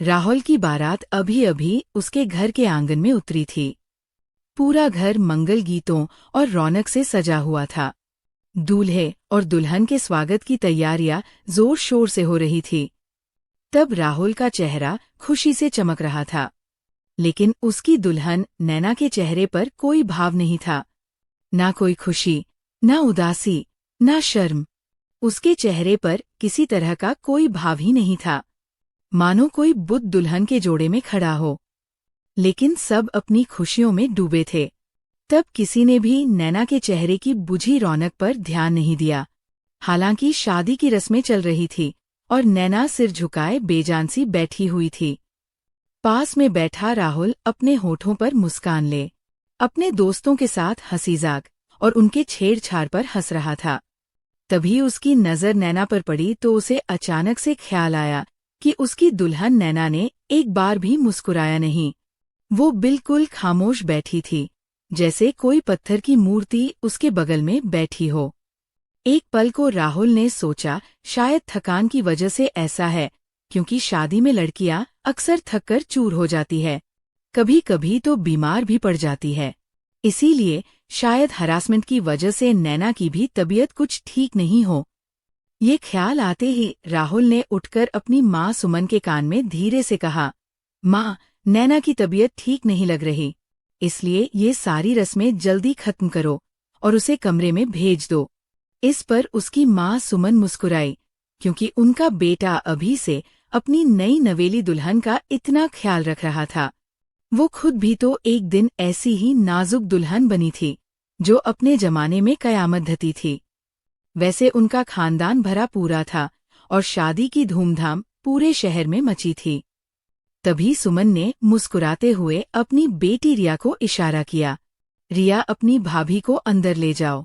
राहुल की बारात अभी अभी उसके घर के आंगन में उतरी थी। पूरा घर मंगल गीतों और रौनक से सजा हुआ था। दूल्हे और दुल्हन के स्वागत की तैयारियां जोर शोर से हो रही थी। तब राहुल का चेहरा खुशी से चमक रहा था, लेकिन उसकी दुल्हन नैना के चेहरे पर कोई भाव नहीं था। ना कोई खुशी, ना उदासी, ना शर्म। उसके चेहरे पर किसी तरह का कोई भाव ही नहीं था, मानो कोई बुद्ध दुल्हन के जोड़े में खड़ा हो। लेकिन सब अपनी खुशियों में डूबे थे। तब किसी ने भी नैना के चेहरे की बुझी रौनक पर ध्यान नहीं दिया। हालांकि शादी की रस्में चल रही थी और नैना सिर झुकाए बेजान सी बैठी हुई थी। पास में बैठा राहुल अपने होठों पर मुस्कान ले अपने दोस्तों के साथ हंसी-मजाक और उनके छेड़छाड़ पर हंस रहा था। तभी उसकी नजर नैना पर पड़ी तो उसे अचानक से ख्याल आया कि उसकी दुल्हन नैना ने एक बार भी मुस्कुराया नहीं। वो बिल्कुल खामोश बैठी थी, जैसे कोई पत्थर की मूर्ति उसके बगल में बैठी हो। एक पल को राहुल ने सोचा, शायद थकान की वजह से ऐसा है, क्योंकि शादी में लड़कियां अक्सर थककर चूर हो जाती है, कभी कभी तो बीमार भी पड़ जाती है। इसीलिए शायद हरासमेंट की वजह से नैना की भी तबीयत कुछ ठीक नहीं हो। ये ख्याल आते ही राहुल ने उठकर अपनी माँ सुमन के कान में धीरे से कहा, माँ, नैना की तबीयत ठीक नहीं लग रही, इसलिए ये सारी रस्में जल्दी खत्म करो और उसे कमरे में भेज दो। इस पर उसकी माँ सुमन मुस्कुराई, क्योंकि उनका बेटा अभी से अपनी नई नवेली दुल्हन का इतना ख्याल रख रहा था। वो खुद भी तो एक दिन ऐसी ही नाजुक दुल्हन बनी थी, जो अपने जमाने में कयामत ढती थी। वैसे उनका खानदान भरा पूरा था और शादी की धूमधाम पूरे शहर में मची थी। तभी सुमन ने मुस्कुराते हुए अपनी बेटी रिया को इशारा किया, रिया, अपनी भाभी को अंदर ले जाओ।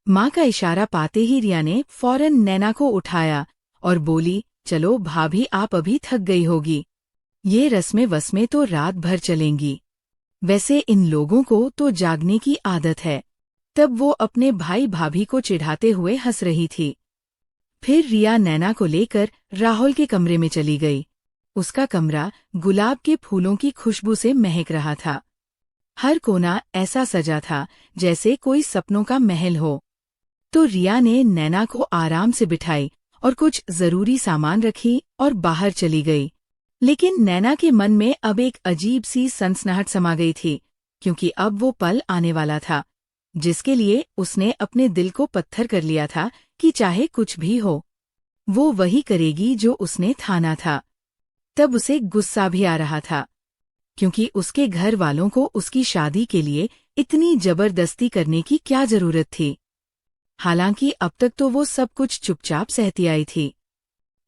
माँ का इशारा पाते ही रिया ने फौरन नैना को उठाया और बोली, चलो भाभी, आप अभी थक गई होगी, ये रस्में वस्में तो रात भर चलेंगी। वैसे इन लोगों को तो जागने की आदत है। तब वो अपने भाई भाभी को चिढ़ाते हुए हंस रही थी। फिर रिया नैना को लेकर राहुल के कमरे में चली गई। उसका कमरा गुलाब के फूलों की खुशबू से महक रहा था। हर कोना ऐसा सजा था जैसे कोई सपनों का महल हो। तो रिया ने नैना को आराम से बिठाई और कुछ जरूरी सामान रखी और बाहर चली गई। लेकिन नैना के मन में अब एक अजीब सी सनसनाहट समा गई थी, क्योंकि अब वो पल आने वाला था जिसके लिए उसने अपने दिल को पत्थर कर लिया था कि चाहे कुछ भी हो, वो वही करेगी जो उसने ठाना था। तब उसे गुस्सा भी आ रहा था, क्योंकि उसके घर वालों को उसकी शादी के लिए इतनी जबरदस्ती करने की क्या जरूरत थी। हालांकि अब तक तो वो सब कुछ चुपचाप सहती आई थी,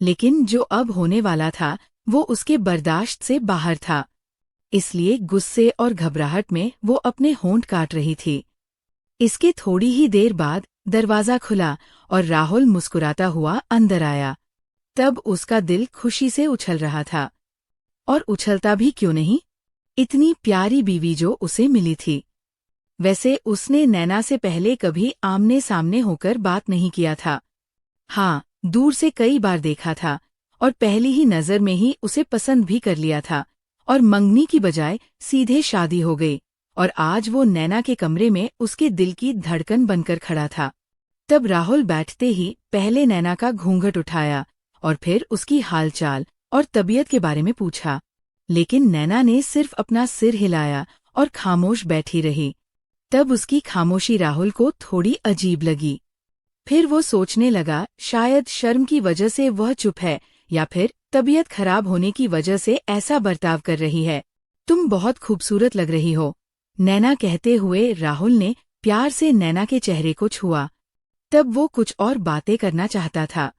लेकिन जो अब होने वाला था वो उसके बर्दाश्त से बाहर था। इसलिए गुस्से और घबराहट में वो अपने होंठ काट रही थी। इसके थोड़ी ही देर बाद दरवाजा खुला और राहुल मुस्कुराता हुआ अंदर आया। तब उसका दिल खुशी से उछल रहा था। और उछलता भी क्यों नहीं, इतनी प्यारी बीवी जो उसे मिली थी। वैसे उसने नैना से पहले कभी आमने सामने होकर बात नहीं किया था। हाँ, दूर से कई बार देखा था और पहली ही नजर में ही उसे पसंद भी कर लिया था और मंगनी की बजाय सीधे शादी हो गई। और आज वो नैना के कमरे में उसके दिल की धड़कन बनकर खड़ा था। तब राहुल बैठते ही पहले नैना का घूंघट उठाया और फिर उसकी हालचाल और तबीयत के बारे में पूछा। लेकिन नैना ने सिर्फ अपना सिर हिलाया और खामोश बैठी रही। तब उसकी खामोशी राहुल को थोड़ी अजीब लगी। फिर वो सोचने लगा, शायद शर्म की वजह से वह चुप है या फिर तबीयत खराब होने की वजह से ऐसा बर्ताव कर रही है। तुम बहुत खूबसूरत लग रही हो, नैना कहते हुए राहुल ने प्यार से नैना के चेहरे को छुआ। तब वो कुछ और बातें करना चाहता था,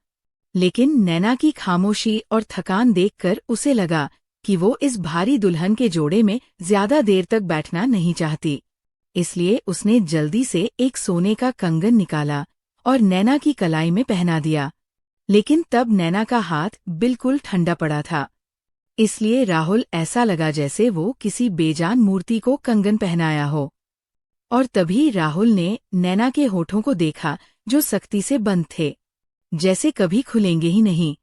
लेकिन नैना की खामोशी और थकान देखकर उसे लगा कि वो इस भारी दुल्हन के जोड़े में ज्यादा देर तक बैठना नहीं चाहती। इसलिए उसने जल्दी से एक सोने का कंगन निकाला और नैना की कलाई में पहना दिया। लेकिन तब नैना का हाथ बिल्कुल ठंडा पड़ा था, इसलिए राहुल ऐसा लगा जैसे वो किसी बेजान मूर्ति को कंगन पहनाया हो। और तभी राहुल ने नैना के होठों को देखा जो सख्ती से बंद थे, जैसे कभी खुलेंगे ही नहीं।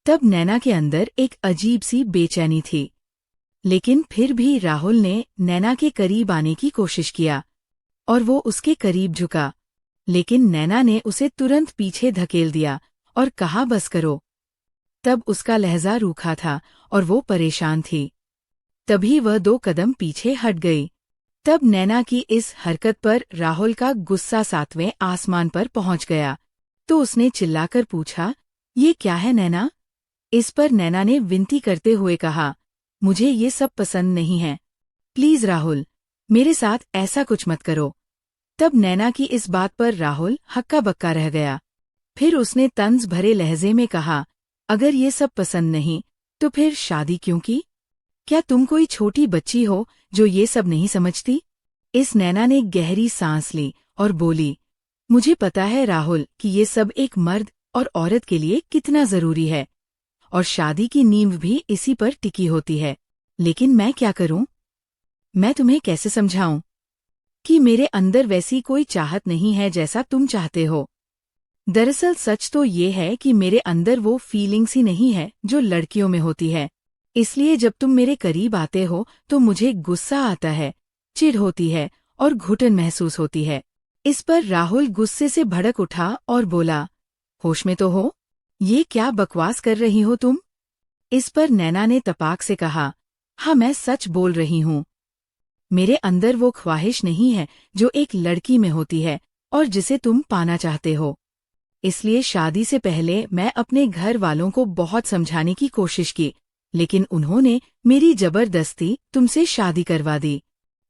तब नैना के अंदर एक अजीब सी बेचैनी थी, लेकिन फिर भी राहुल ने नैना के करीब आने की कोशिश किया और वो उसके करीब झुका, लेकिन नैना ने उसे तुरंत पीछे धकेल दिया और कहा, बस करो। तब उसका लहजा रूखा था और वो परेशान थी। तभी वह 2 कदम पीछे हट गई। तब नैना की इस हरकत पर राहुल का गुस्सा 7वें आसमान पर पहुंच गया, तो उसने चिल्लाकर पूछा, ये क्या है नैना? इस पर नैना ने विनती करते हुए कहा, मुझे ये सब पसंद नहीं है। प्लीज राहुल, मेरे साथ ऐसा कुछ मत करो। तब नैना की इस बात पर राहुल हक्का बक्का रह गया। फिर उसने तंज भरे लहजे में कहा, अगर ये सब पसंद नहीं तो फिर शादी क्यों की? क्या तुम कोई छोटी बच्ची हो जो ये सब नहीं समझती? इस नैना ने गहरी सांस ली और बोली, मुझे पता है राहुल कि ये सब एक मर्द और औरत के लिए कितना जरूरी है, और शादी की नींव भी इसी पर टिकी होती है। लेकिन मैं क्या करूं? मैं तुम्हें कैसे समझाऊं कि मेरे अंदर वैसी कोई चाहत नहीं है जैसा तुम चाहते हो। दरअसल सच तो ये है कि मेरे अंदर वो फीलिंग्स ही नहीं है जो लड़कियों में होती है। इसलिए जब तुम मेरे करीब आते हो तो मुझे गुस्सा आता है, चिढ़ होती है और घुटन महसूस होती है। इस पर राहुल गुस्से से भड़क उठा और बोला, होश में तो हो? ये क्या बकवास कर रही हो तुम? इस पर नैना ने तपाक से कहा, हाँ मैं सच बोल रही हूँ। मेरे अंदर वो ख्वाहिश नहीं है जो एक लड़की में होती है और जिसे तुम पाना चाहते हो। इसलिए शादी से पहले मैं अपने घर वालों को बहुत समझाने की कोशिश की, लेकिन उन्होंने मेरी जबरदस्ती तुमसे शादी करवा दी।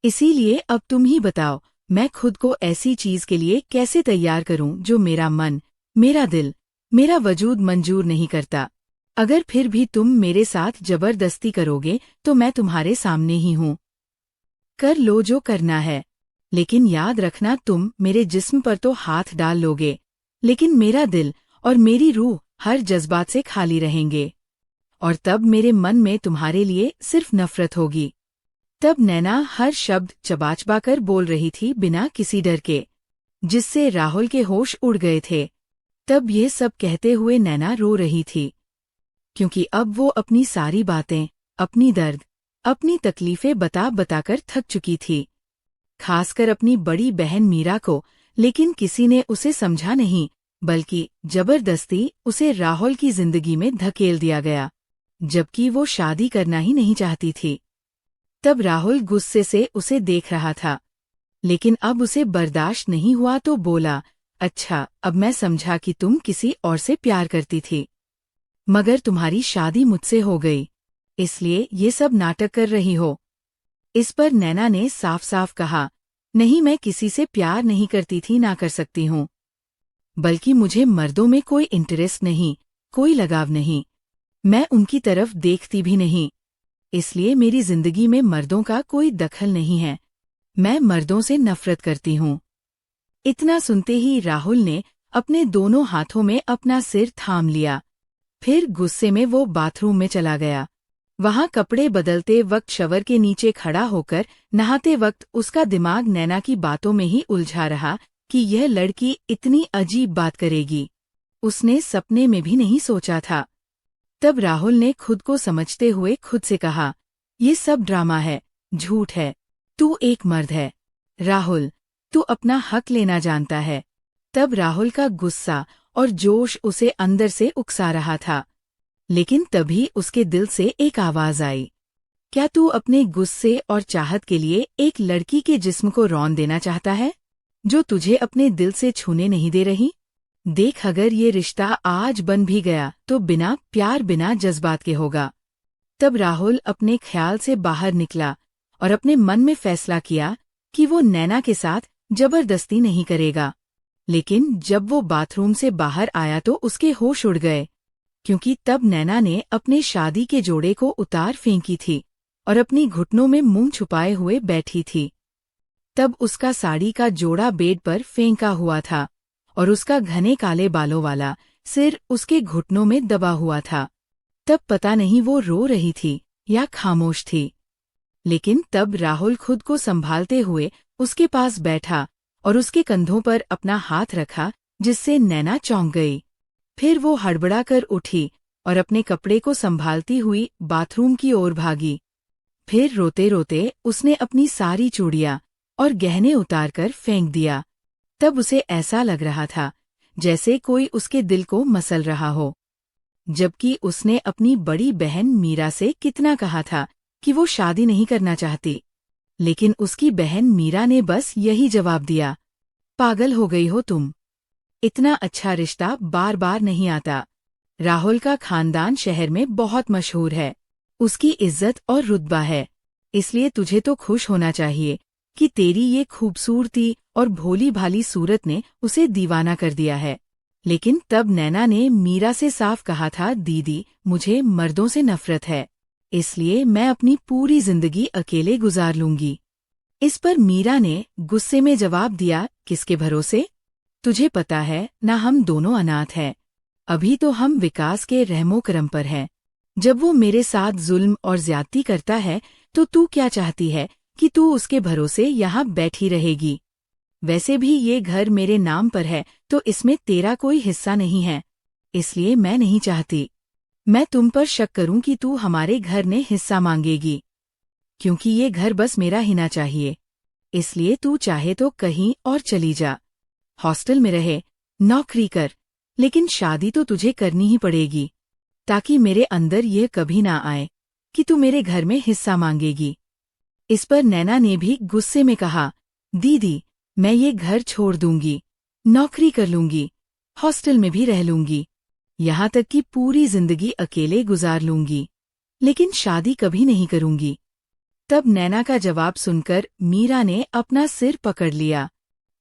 इसीलिए अब तुम ही बताओ, मैं खुद को ऐसी चीज के लिए कैसे तैयार करूं जो मेरा मन, मेरा दिल, मेरा वजूद मंजूर नहीं करता। अगर फिर भी तुम मेरे साथ जबरदस्ती करोगे तो मैं तुम्हारे सामने ही हूँ। कर लो जो करना है, लेकिन याद रखना तुम मेरे जिस्म पर तो हाथ डाल लोगे, लेकिन मेरा दिल और मेरी रूह हर जज्बात से खाली रहेंगे, और तब मेरे मन में तुम्हारे लिए सिर्फ नफरत होगी। तब नैना हर शब्द चबा कर बोल रही थी बिना किसी डर के, जिससे राहुल के होश उड़ गए थे। तब ये सब कहते हुए नैना रो रही थी, क्योंकि अब वो अपनी सारी बातें, अपनी दर्द, अपनी तकलीफें बता बताकर थक चुकी थी, खासकर अपनी बड़ी बहन मीरा को। लेकिन किसी ने उसे समझा नहीं, बल्कि जबरदस्ती उसे राहुल की जिंदगी में धकेल दिया गया, जबकि वो शादी करना ही नहीं चाहती थी। तब राहुल गुस्से से उसे देख रहा था, लेकिन अब उसे बर्दाश्त नहीं हुआ तो बोला, अच्छा अब मैं समझा कि तुम किसी और से प्यार करती थी, मगर तुम्हारी शादी मुझसे हो गई, इसलिए ये सब नाटक कर रही हो। इस पर नैना ने साफ साफ कहा, नहीं मैं किसी से प्यार नहीं करती थी, ना कर सकती हूँ, बल्कि मुझे मर्दों में कोई इंटरेस्ट नहीं, कोई लगाव नहीं, मैं उनकी तरफ देखती भी नहीं, इसलिए मेरी जिंदगी में मर्दों का कोई दखल नहीं है, मैं मर्दों से नफरत करती हूँ। इतना सुनते ही राहुल ने अपने दोनों हाथों में अपना सिर थाम लिया। फिर गुस्से में वो बाथरूम में चला गया। वहां कपड़े बदलते वक्त शवर के नीचे खड़ा होकर नहाते वक्त उसका दिमाग नैना की बातों में ही उलझा रहा कि यह लड़की इतनी अजीब बात करेगी, उसने सपने में भी नहीं सोचा था। तब राहुल ने खुद को समझते हुए खुद से कहा, ये सब ड्रामा है, झूठ है, तू एक मर्द है राहुल, तू अपना हक लेना जानता है। तब राहुल का गुस्सा और जोश उसे अंदर से उकसा रहा था, लेकिन तभी उसके दिल से एक आवाज आई, क्या तू अपने गुस्से और चाहत के लिए एक लड़की के जिस्म को रौंद देना चाहता है, जो तुझे अपने दिल से छूने नहीं दे रही? देख, अगर ये रिश्ता आज बन भी गया तो बिना प्यार, बिना जज्बात के होगा। तब राहुल अपने ख्याल से बाहर निकला और अपने मन में फैसला किया कि वो नैना के साथ जबरदस्ती नहीं करेगा। लेकिन जब वो बाथरूम से बाहर आया तो उसके होश उड़ गए, क्योंकि तब नैना ने अपने शादी के जोड़े को उतार फेंकी थी और अपनी घुटनों में मुंह छुपाए हुए बैठी थी। तब उसका साड़ी का जोड़ा बेड पर फेंका हुआ था और उसका घने काले बालों वाला सिर उसके घुटनों में दबा हुआ था। तब पता नहीं वो रो रही थी या खामोश थी, लेकिन तब राहुल खुद को संभालते हुए उसके पास बैठा और उसके कंधों पर अपना हाथ रखा, जिससे नैना चौंक गई। फिर वो हड़बड़ाकर उठी और अपने कपड़े को संभालती हुई बाथरूम की ओर भागी। फिर रोते रोते उसने अपनी सारी चूड़ियां और गहने उतारकर फेंक दिया। तब उसे ऐसा लग रहा था जैसे कोई उसके दिल को मसल रहा हो, जबकि उसने अपनी बड़ी बहन मीरा से कितना कहा था कि वो शादी नहीं करना चाहती, लेकिन उसकी बहन मीरा ने बस यही जवाब दिया, पागल हो गई हो तुम, इतना अच्छा रिश्ता बार बार नहीं आता। राहुल का खानदान शहर में बहुत मशहूर है, उसकी इज्जत और रुतबा है, इसलिए तुझे तो खुश होना चाहिए कि तेरी ये खूबसूरती और भोली भाली सूरत ने उसे दीवाना कर दिया है। लेकिन तब नैना ने मीरा से साफ कहा था, दीदी मुझे मर्दों से नफरत है, इसलिए मैं अपनी पूरी जिंदगी अकेले गुजार लूंगी। इस पर मीरा ने गुस्से में जवाब दिया, किसके भरोसे? तुझे पता है ना, हम दोनों अनाथ हैं। अभी तो हम विकास के रहमो करम पर हैं। जब वो मेरे साथ जुल्म और ज्यादती करता है तो तू क्या चाहती है कि तू उसके भरोसे यहाँ बैठी रहेगी? वैसे भी ये घर मेरे नाम पर है तो इसमें तेरा कोई हिस्सा नहीं है, इसलिए मैं नहीं चाहती मैं तुम पर शक करूं कि तू हमारे घर में हिस्सा मांगेगी, क्योंकि ये घर बस मेरा ही ना चाहिए। इसलिए तू चाहे तो कहीं और चली जा, हॉस्टल में रहे, नौकरी कर, लेकिन शादी तो तुझे करनी ही पड़ेगी, ताकि मेरे अंदर यह कभी ना आए कि तू मेरे घर में हिस्सा मांगेगी। इस पर नैना ने भी गुस्से में कहा, दीदी मैं ये घर छोड़ दूंगी, नौकरी कर लूंगी, हॉस्टल में भी रह लूंगी, यहाँ तक कि पूरी जिंदगी अकेले गुजार लूंगी, लेकिन शादी कभी नहीं करूंगी। तब नैना का जवाब सुनकर मीरा ने अपना सिर पकड़ लिया।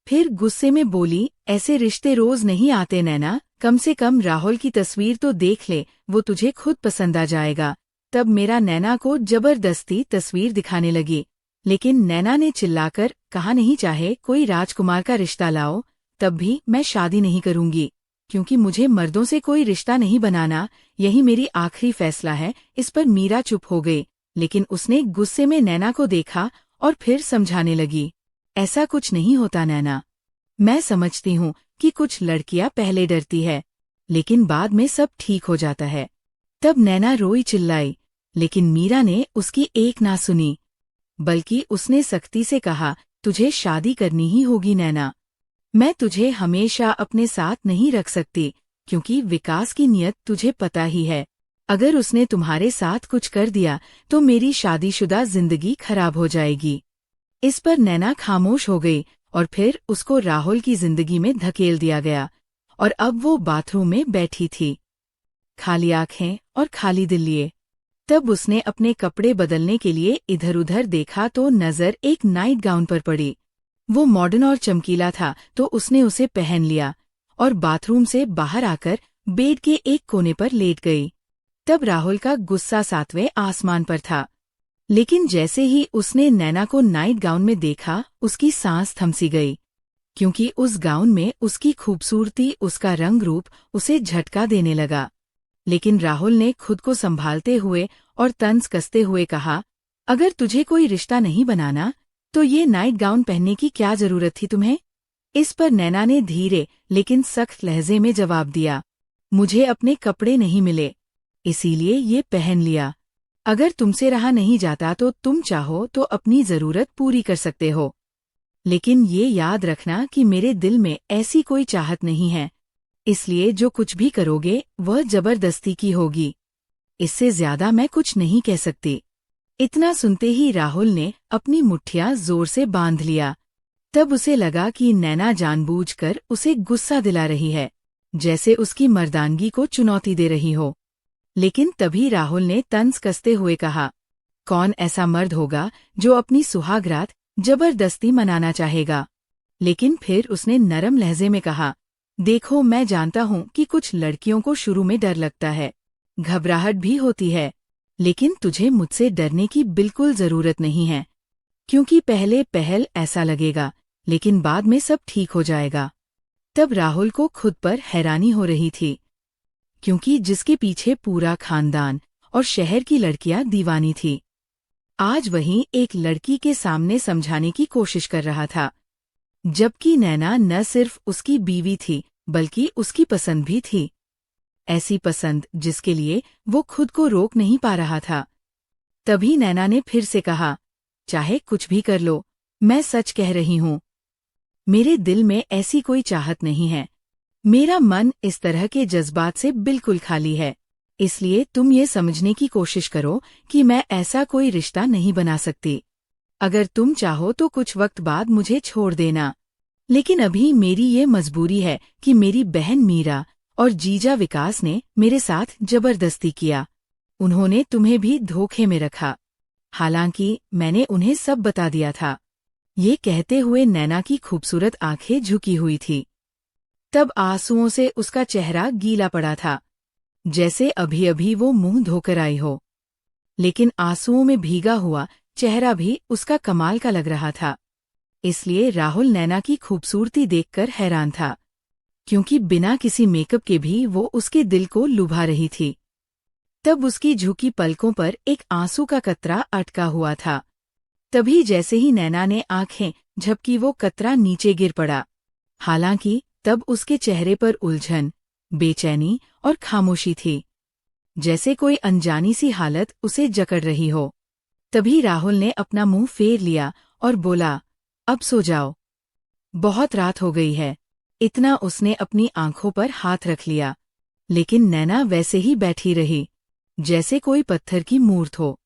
फिर गुस्से में बोली, ऐसे रिश्ते रोज नहीं आते नैना, कम से कम राहुल की तस्वीर तो देख ले, वो तुझे खुद पसंद आ जाएगा। तब मेरा नैना को जबरदस्ती तस्वीर दिखाने लगी, लेकिन नैना ने चिल्लाकर कहा, नहीं चाहे कोई राजकुमार का रिश्ता लाओ, तब भी मैं शादी नहीं करूंगी, क्योंकि मुझे मर्दों से कोई रिश्ता नहीं बनाना, यही मेरी आखिरी फैसला है। इस पर मीरा चुप हो गई, लेकिन उसने गुस्से में नैना को देखा और फिर समझाने लगी, ऐसा कुछ नहीं होता नैना, मैं समझती हूँ कि कुछ लड़कियां पहले डरती है, लेकिन बाद में सब ठीक हो जाता है। तब नैना रोई चिल्लाई, लेकिन मीरा ने उसकी एक ना सुनी, बल्कि उसने सख्ती से कहा, तुझे शादी करनी ही होगी नैना, मैं तुझे हमेशा अपने साथ नहीं रख सकती, क्योंकि विकास की नियत तुझे पता ही है, अगर उसने तुम्हारे साथ कुछ कर दिया तो मेरी शादीशुदा जिंदगी खराब हो जाएगी। इस पर नैना खामोश हो गई और फिर उसको राहुल की जिंदगी में धकेल दिया गया, और अब वो बाथरूम में बैठी थी, खाली आंखें और खाली दिल लिए। तब उसने अपने कपड़े बदलने के लिए इधर उधर देखा तो नजर एक नाइट गाउन पर पड़ी। वो मॉडर्न और चमकीला था तो उसने उसे पहन लिया और बाथरूम से बाहर आकर बेड के एक कोने पर लेट गई। तब राहुल का गुस्सा 7वें आसमान पर था, लेकिन जैसे ही उसने नैना को नाइट गाउन में देखा उसकी सांस थम सी गई, क्योंकि उस गाउन में उसकी खूबसूरती, उसका रंग रूप उसे झटका देने लगा। लेकिन राहुल ने खुद को संभालते हुए और तंज कसते हुए कहा, अगर तुझे कोई रिश्ता नहीं बनाना तो ये नाइट गाउन पहनने की क्या जरूरत थी तुम्हें? इस पर नैना ने धीरे लेकिन सख्त लहजे में जवाब दिया, मुझे अपने कपड़े नहीं मिले, इसीलिए ये पहन लिया। अगर तुमसे रहा नहीं जाता तो तुम चाहो तो अपनी जरूरत पूरी कर सकते हो, लेकिन ये याद रखना कि मेरे दिल में ऐसी कोई चाहत नहीं है, इसलिए जो कुछ भी करोगे वह जबरदस्ती की होगी, इससे ज्यादा मैं कुछ नहीं कह सकती। इतना सुनते ही राहुल ने अपनी मुट्ठियां जोर से बांध लिया। तब उसे लगा कि नैना जानबूझकर उसे गुस्सा दिला रही है, जैसे उसकी मर्दानगी को चुनौती दे रही हो। लेकिन तभी राहुल ने तंज कसते हुए कहा, कौन ऐसा मर्द होगा जो अपनी सुहागरात जबरदस्ती मनाना चाहेगा? लेकिन फिर उसने नरम लहजे में कहा, देखो मैं जानता हूँ कि कुछ लड़कियों को शुरू में डर लगता है, घबराहट भी होती है, लेकिन तुझे मुझसे डरने की बिल्कुल जरूरत नहीं है, क्योंकि पहले पहल ऐसा लगेगा लेकिन बाद में सब ठीक हो जाएगा। तब राहुल को खुद पर हैरानी हो रही थी, क्योंकि जिसके पीछे पूरा खानदान और शहर की लड़कियां दीवानी थी, आज वहीं एक लड़की के सामने समझाने की कोशिश कर रहा था, जबकि नैना न सिर्फ उसकी बीवी थी बल्कि उसकी पसंद भी थी। ऐसी पसंद जिसके लिए वो खुद को रोक नहीं पा रहा था। तभी नैना ने फिर से कहा, चाहे कुछ भी कर लो, मैं सच कह रही हूँ। मेरे दिल में ऐसी कोई चाहत नहीं है। मेरा मन इस तरह के जज्बात से बिल्कुल खाली है। इसलिए तुम ये समझने की कोशिश करो कि मैं ऐसा कोई रिश्ता नहीं बना सकती। अगर तुम चाहो तो कुछ वक्त बाद मुझे छोड़ देना, लेकिन अभी मेरी ये मजबूरी है कि मेरी बहन मीरा और जीजा विकास ने मेरे साथ जबरदस्ती किया। उन्होंने तुम्हें भी धोखे में रखा। हालांकि मैंने उन्हें सब बता दिया था। ये कहते हुए नैना की खूबसूरत आंखें झुकी हुई थी। तब आंसुओं से उसका चेहरा गीला पड़ा था, जैसे अभी अभी वो मुंह धोकर आई हो। लेकिन आंसुओं में भीगा हुआ चेहरा भी उसका कमाल का लग रहा था। इसलिए राहुल नैना की खूबसूरती देखकर हैरान था, क्योंकि बिना किसी मेकअप के भी वो उसके दिल को लुभा रही थी। तब उसकी झुकी पलकों पर एक आंसू का कतरा अटका हुआ था। तभी जैसे ही नैना ने आंखें झपकी वो कतरा नीचे गिर पड़ा। हालांकि तब उसके चेहरे पर उलझन, बेचैनी और खामोशी थी, जैसे कोई अनजानी सी हालत उसे जकड़ रही हो। तभी राहुल ने अपना मुंह फेर लिया और बोला, अब सो जाओ, बहुत रात हो गई है। इतना उसने अपनी आंखों पर हाथ रख लिया, लेकिन नैना वैसे ही बैठी रही, जैसे कोई पत्थर की मूर्त हो।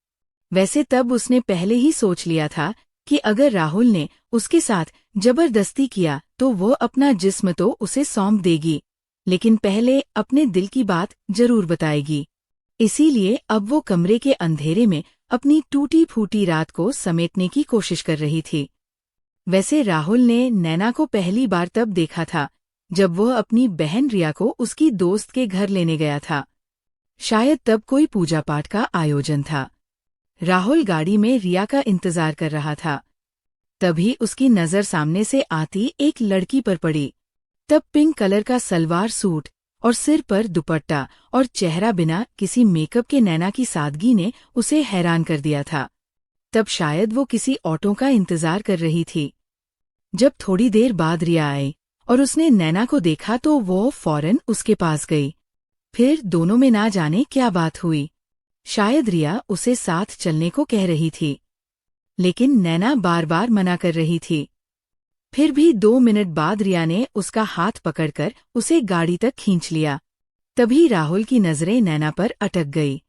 वैसे तब उसने पहले ही सोच लिया था कि अगर राहुल ने उसके साथ जबरदस्ती किया तो वो अपना जिस्म तो उसे सौंप देगी, लेकिन पहले अपने दिल की बात जरूर बताएगी। इसीलिए अब वो कमरे के अंधेरे में अपनी टूटी फूटी रात को समेटने की कोशिश कर रही थी। वैसे राहुल ने नैना को पहली बार तब देखा था जब वह अपनी बहन रिया को उसकी दोस्त के घर लेने गया था। शायद तब कोई पूजा पाठ का आयोजन था। राहुल गाड़ी में रिया का इंतजार कर रहा था। तभी उसकी नजर सामने से आती एक लड़की पर पड़ी। तब पिंक कलर का सलवार सूट और सिर पर दुपट्टा और चेहरा बिना किसी मेकअप के नैना की सादगी ने उसे हैरान कर दिया था। तब शायद वो किसी ऑटो का इंतजार कर रही थी। जब थोड़ी देर बाद रिया आई और उसने नैना को देखा तो वो फौरन उसके पास गई। फिर दोनों में ना जाने क्या बात हुई। शायद रिया उसे साथ चलने को कह रही थी, लेकिन नैना बार बार मना कर रही थी। फिर भी 2 मिनट बाद रिया ने उसका हाथ पकड़कर उसे गाड़ी तक खींच लिया। तभी राहुल की नजरें नैना पर अटक गई।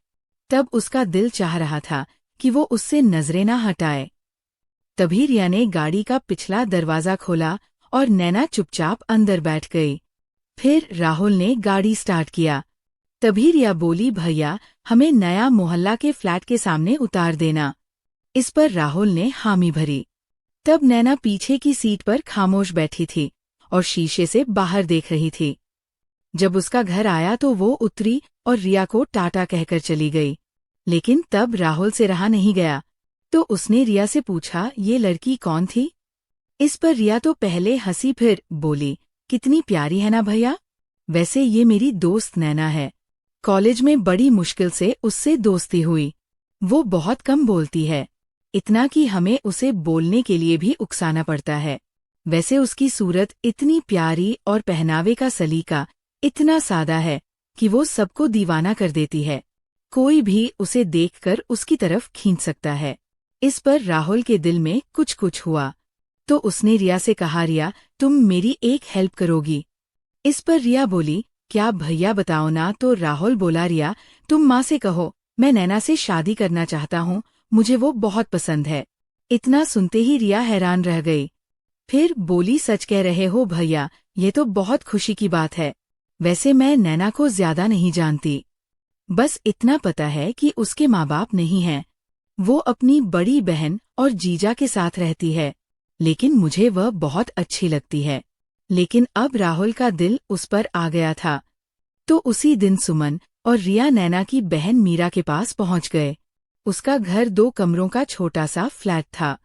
तब उसका दिल चाह रहा था कि वो उससे नजरें ना हटाए। तभी रिया ने गाड़ी का पिछला दरवाजा खोला और नैना चुपचाप अंदर बैठ गई। फिर राहुल ने गाड़ी स्टार्ट किया। तभी रिया बोली, भैया हमें नया मोहल्ला के फ्लैट के सामने उतार देना। इस पर राहुल ने हामी भरी। तब नैना पीछे की सीट पर खामोश बैठी थी और शीशे से बाहर देख रही थी। जब उसका घर आया तो वो उतरी और रिया को टाटा कहकर चली गई। लेकिन तब राहुल से रहा नहीं गया, तो उसने रिया से पूछा, ये लड़की कौन थी? इस पर रिया तो पहले हंसी, फिर बोली, कितनी प्यारी है ना भैया। वैसे ये मेरी दोस्त नैना है। कॉलेज में बड़ी मुश्किल से उससे दोस्ती हुई। वो बहुत कम बोलती है, इतना कि हमें उसे बोलने के लिए भी उकसाना पड़ता है। वैसे उसकी सूरत इतनी प्यारी और पहनावे का सलीका इतना सादा है कि वो सबको दीवाना कर देती है। कोई भी उसे देखकर उसकी तरफ खींच सकता है। इस पर राहुल के दिल में कुछ कुछ हुआ, तो उसने रिया से कहा, रिया तुम मेरी एक हेल्प करोगी? इस पर रिया बोली, क्या भैया बताओ ना। तो राहुल बोला, रिया तुम माँ से कहो मैं नैना से शादी करना चाहता हूँ, मुझे वो बहुत पसंद है। इतना सुनते ही रिया हैरान रह गई। फिर बोली, सच कह रहे हो भैया, ये तो बहुत खुशी की बात है। वैसे मैं नैना को ज्यादा नहीं जानती, बस इतना पता है कि उसके माँ बाप नहीं हैं। वो अपनी बड़ी बहन और जीजा के साथ रहती है, लेकिन मुझे वह बहुत अच्छी लगती है। लेकिन अब राहुल का दिल उस पर आ गया था। तो उसी दिन सुमन और रिया नैना की बहन मीरा के पास पहुंच गए। उसका घर 2 कमरों का छोटा सा फ्लैट था,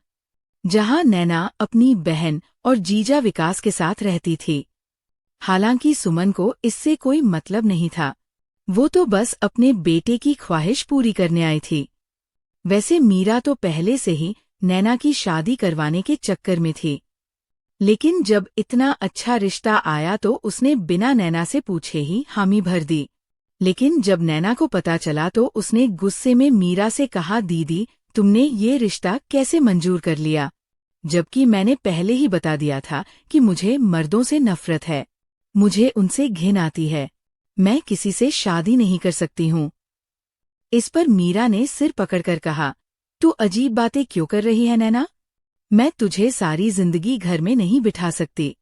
जहां नैना अपनी बहन और जीजा विकास के साथ रहती थी। हालांकि सुमन को इससे कोई मतलब नहीं था, वो तो बस अपने बेटे की ख्वाहिश पूरी करने आई थी। वैसे मीरा तो पहले से ही नैना की शादी करवाने के चक्कर में थी, लेकिन जब इतना अच्छा रिश्ता आया तो उसने बिना नैना से पूछे ही हामी भर दी। लेकिन जब नैना को पता चला तो उसने गुस्से में मीरा से कहा, दीदी तुमने ये रिश्ता कैसे मंजूर कर लिया, जबकि मैंने पहले ही बता दिया था कि मुझे मर्दों से नफरत है, मुझे उनसे घिन आती है, मैं किसी से शादी नहीं कर सकती हूँ। इस पर मीरा ने सिर पकड़कर कहा, तू अजीब बातें क्यों कर रही है नैना, मैं तुझे सारी जिंदगी घर में नहीं बिठा सकती,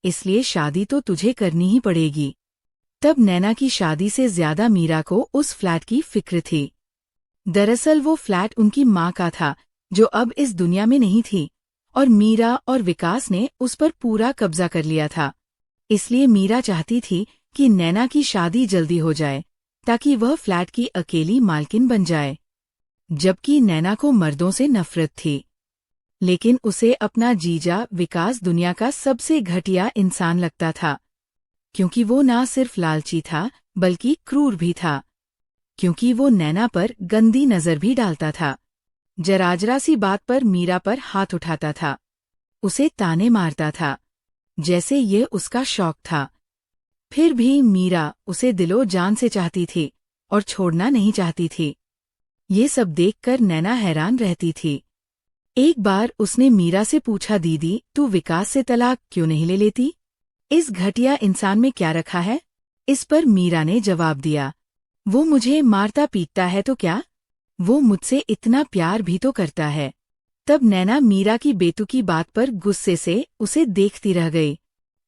इसलिए शादी तो तुझे करनी ही पड़ेगी। तब नैना की शादी से ज्यादा मीरा को उस फ्लैट की फिक्र थी। दरअसल वो फ्लैट उनकी माँ का था, जो अब इस दुनिया में नहीं थी, और मीरा और विकास ने उस पर पूरा कब्जा कर लिया था। इसलिए मीरा चाहती थी कि नैना की शादी जल्दी हो जाए, ताकि वह फ्लैट की अकेली मालकिन बन जाए। जबकि नैना को मर्दों से नफरत थी, लेकिन उसे अपना जीजा विकास दुनिया का सबसे घटिया इंसान लगता था, क्योंकि वो ना सिर्फ लालची था बल्कि क्रूर भी था, क्योंकि वो नैना पर गंदी नजर भी डालता था। जरा सी बात पर मीरा पर हाथ उठाता था, उसे ताने मारता था, जैसे ये उसका शौक था। फिर भी मीरा उसे दिलो जान से चाहती थी और छोड़ना नहीं चाहती थी। ये सब देखकर नैना हैरान रहती थी। एक बार उसने मीरा से पूछा, दीदी तू विकास से तलाक क्यों नहीं ले लेती, इस घटिया इंसान में क्या रखा है। इस पर मीरा ने जवाब दिया, वो मुझे मारता पीटता है तो क्या, वो मुझसे इतना प्यार भी तो करता है। तब नैना मीरा की बेतुकी बात पर गुस्से से उसे देखती रह गई।